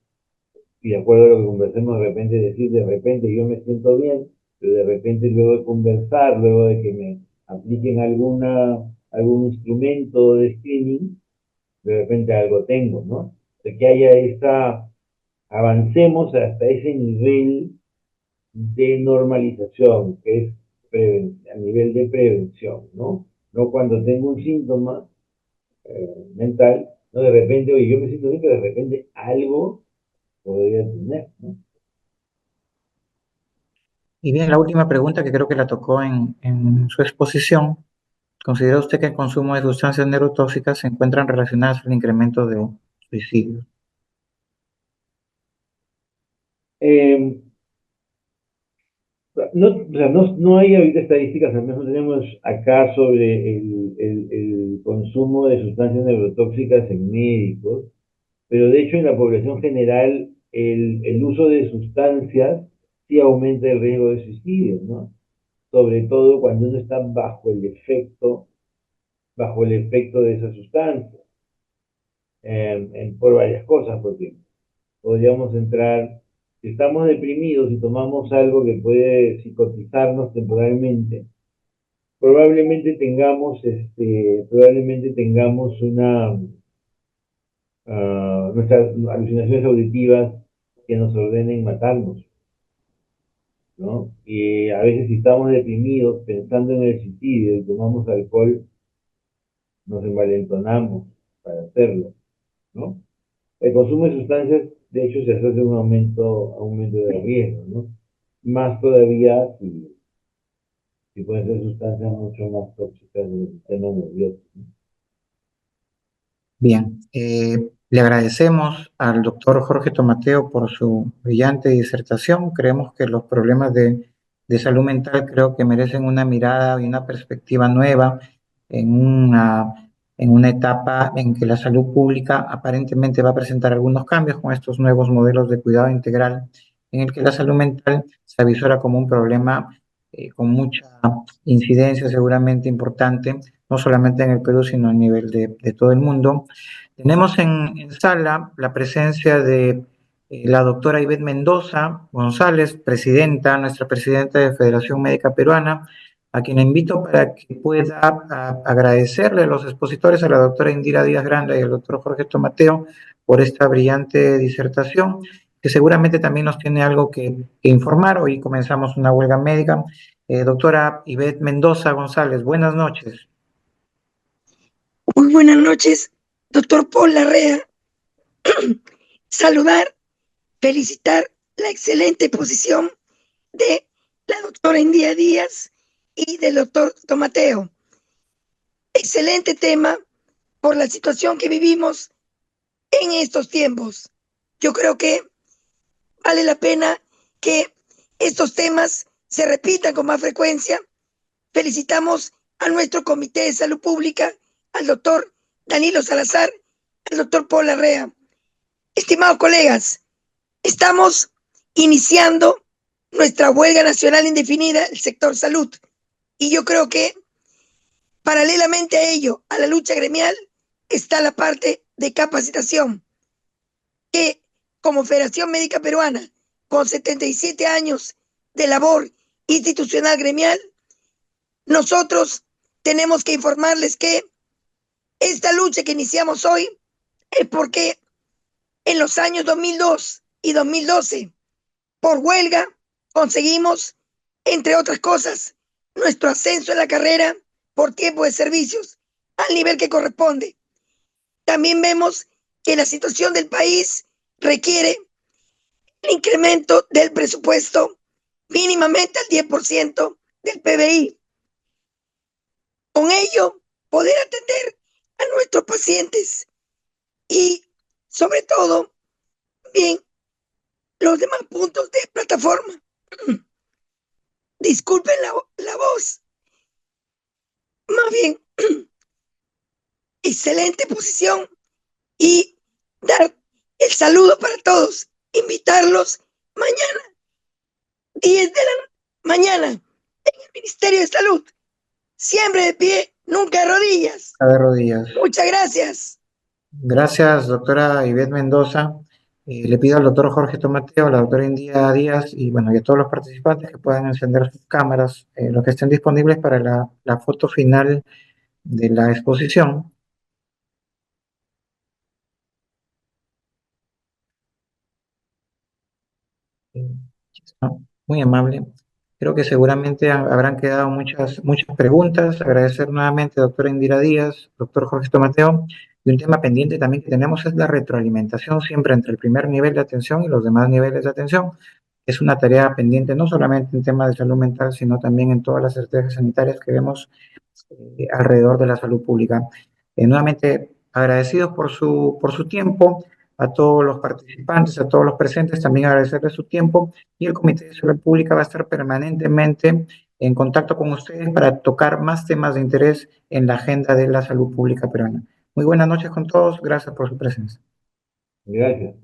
y de acuerdo a lo que conversemos, de repente decir, de repente yo me siento bien, pero de repente luego de conversar, luego de que me apliquen algún instrumento de screening, de repente algo tengo, ¿no? De que haya avancemos hasta ese nivel de normalización, que es a nivel de prevención, ¿no? No cuando tengo un síntoma mental, no de repente, oye, yo me siento bien, pero de repente algo podría tener, ¿no? Y bien, la última pregunta que creo que la tocó en su exposición. ¿Considera usted que el consumo de sustancias neurotóxicas se encuentran relacionadas al incremento de suicidios? Eh, no, o sea, no hay ahorita estadísticas, al menos no tenemos acá sobre el consumo de sustancias neurotóxicas en médicos, pero de hecho en la población general el uso de sustancias sí aumenta el riesgo de suicidio, ¿no? Sobre todo cuando uno está bajo el efecto de esa sustancia, por varias cosas, porque podríamos entrar, si estamos deprimidos y tomamos algo que puede psicotizarnos temporalmente, probablemente tengamos nuestras alucinaciones auditivas que nos ordenen matarnos, ¿no? Y a veces si estamos deprimidos pensando en el suicidio y tomamos alcohol, nos envalentonamos para hacerlo, ¿no? El consumo de sustancias, de hecho, se asocia a un aumento de riesgo, ¿no? Más todavía si pueden ser sustancias mucho más tóxicas del sistema nervioso, ¿no? Bien, le agradecemos al doctor Jorge Tomateo por su brillante disertación. Creemos que los problemas de salud mental creo que merecen una mirada y una perspectiva nueva en en una etapa en que la salud pública aparentemente va a presentar algunos cambios con estos nuevos modelos de cuidado integral, en el que la salud mental se avisora como un problema con mucha incidencia seguramente importante no solamente en el Perú, sino a nivel de todo el mundo. Tenemos en sala la presencia de la doctora Ivette Mendoza González, nuestra presidenta de Federación Médica Peruana, a quien invito para que pueda agradecerle a los expositores, a la doctora Indira Díaz Granda y al doctor Jorge Tomateo, por esta brillante disertación, que seguramente también nos tiene algo que informar. Hoy comenzamos una huelga médica. Doctora Ivette Mendoza González, buenas noches. Muy buenas noches, doctor Paul Larrea. Saludar, felicitar la excelente posición de la doctora India Díaz y del doctor Tomateo. Excelente tema por la situación que vivimos en estos tiempos. Yo creo que vale la pena que estos temas se repitan con más frecuencia. Felicitamos a nuestro Comité de Salud Pública, al doctor Danilo Salazar, al doctor Paul Larrea. Estimados colegas, estamos iniciando nuestra huelga nacional indefinida del sector salud y yo creo que paralelamente a ello, a la lucha gremial, está la parte de capacitación que como Federación Médica Peruana, con 77 años de labor institucional gremial, nosotros tenemos que informarles que esta lucha que iniciamos hoy es porque en los años 2002 y 2012, por huelga, conseguimos, entre otras cosas, nuestro ascenso en la carrera por tiempo de servicios al nivel que corresponde. También vemos que la situación del país requiere el incremento del presupuesto mínimamente al 10% del PBI. Con ello, poder atender a nuestros pacientes y, sobre todo, bien, los demás puntos de plataforma. Disculpen la voz. Más bien, excelente posición y dar el saludo para todos. Invitarlos mañana, 10 de la mañana, en el Ministerio de Salud. Siempre de pie, nunca de rodillas. De rodillas. Muchas gracias. Gracias, doctora Ivette Mendoza. Le pido al doctor Jorge Tomateo, a la doctora India Díaz y bueno, y a todos los participantes que puedan encender sus cámaras, los que estén disponibles para la foto final de la exposición. ¿No? Muy amable. Creo que seguramente habrán quedado muchas preguntas. Agradecer nuevamente, doctora Indira Díaz, doctor Jorge Tomateo. Y un tema pendiente también que tenemos es la retroalimentación siempre entre el primer nivel de atención y los demás niveles de atención. Es una tarea pendiente no solamente en temas de salud mental, sino también en todas las estrategias sanitarias que vemos alrededor de la salud pública. Nuevamente, agradecidos por su tiempo, a todos los participantes, a todos los presentes, también agradecerles su tiempo y el Comité de Salud Pública va a estar permanentemente en contacto con ustedes para tocar más temas de interés en la agenda de la salud pública peruana. Muy buenas noches con todos, gracias por su presencia. Gracias.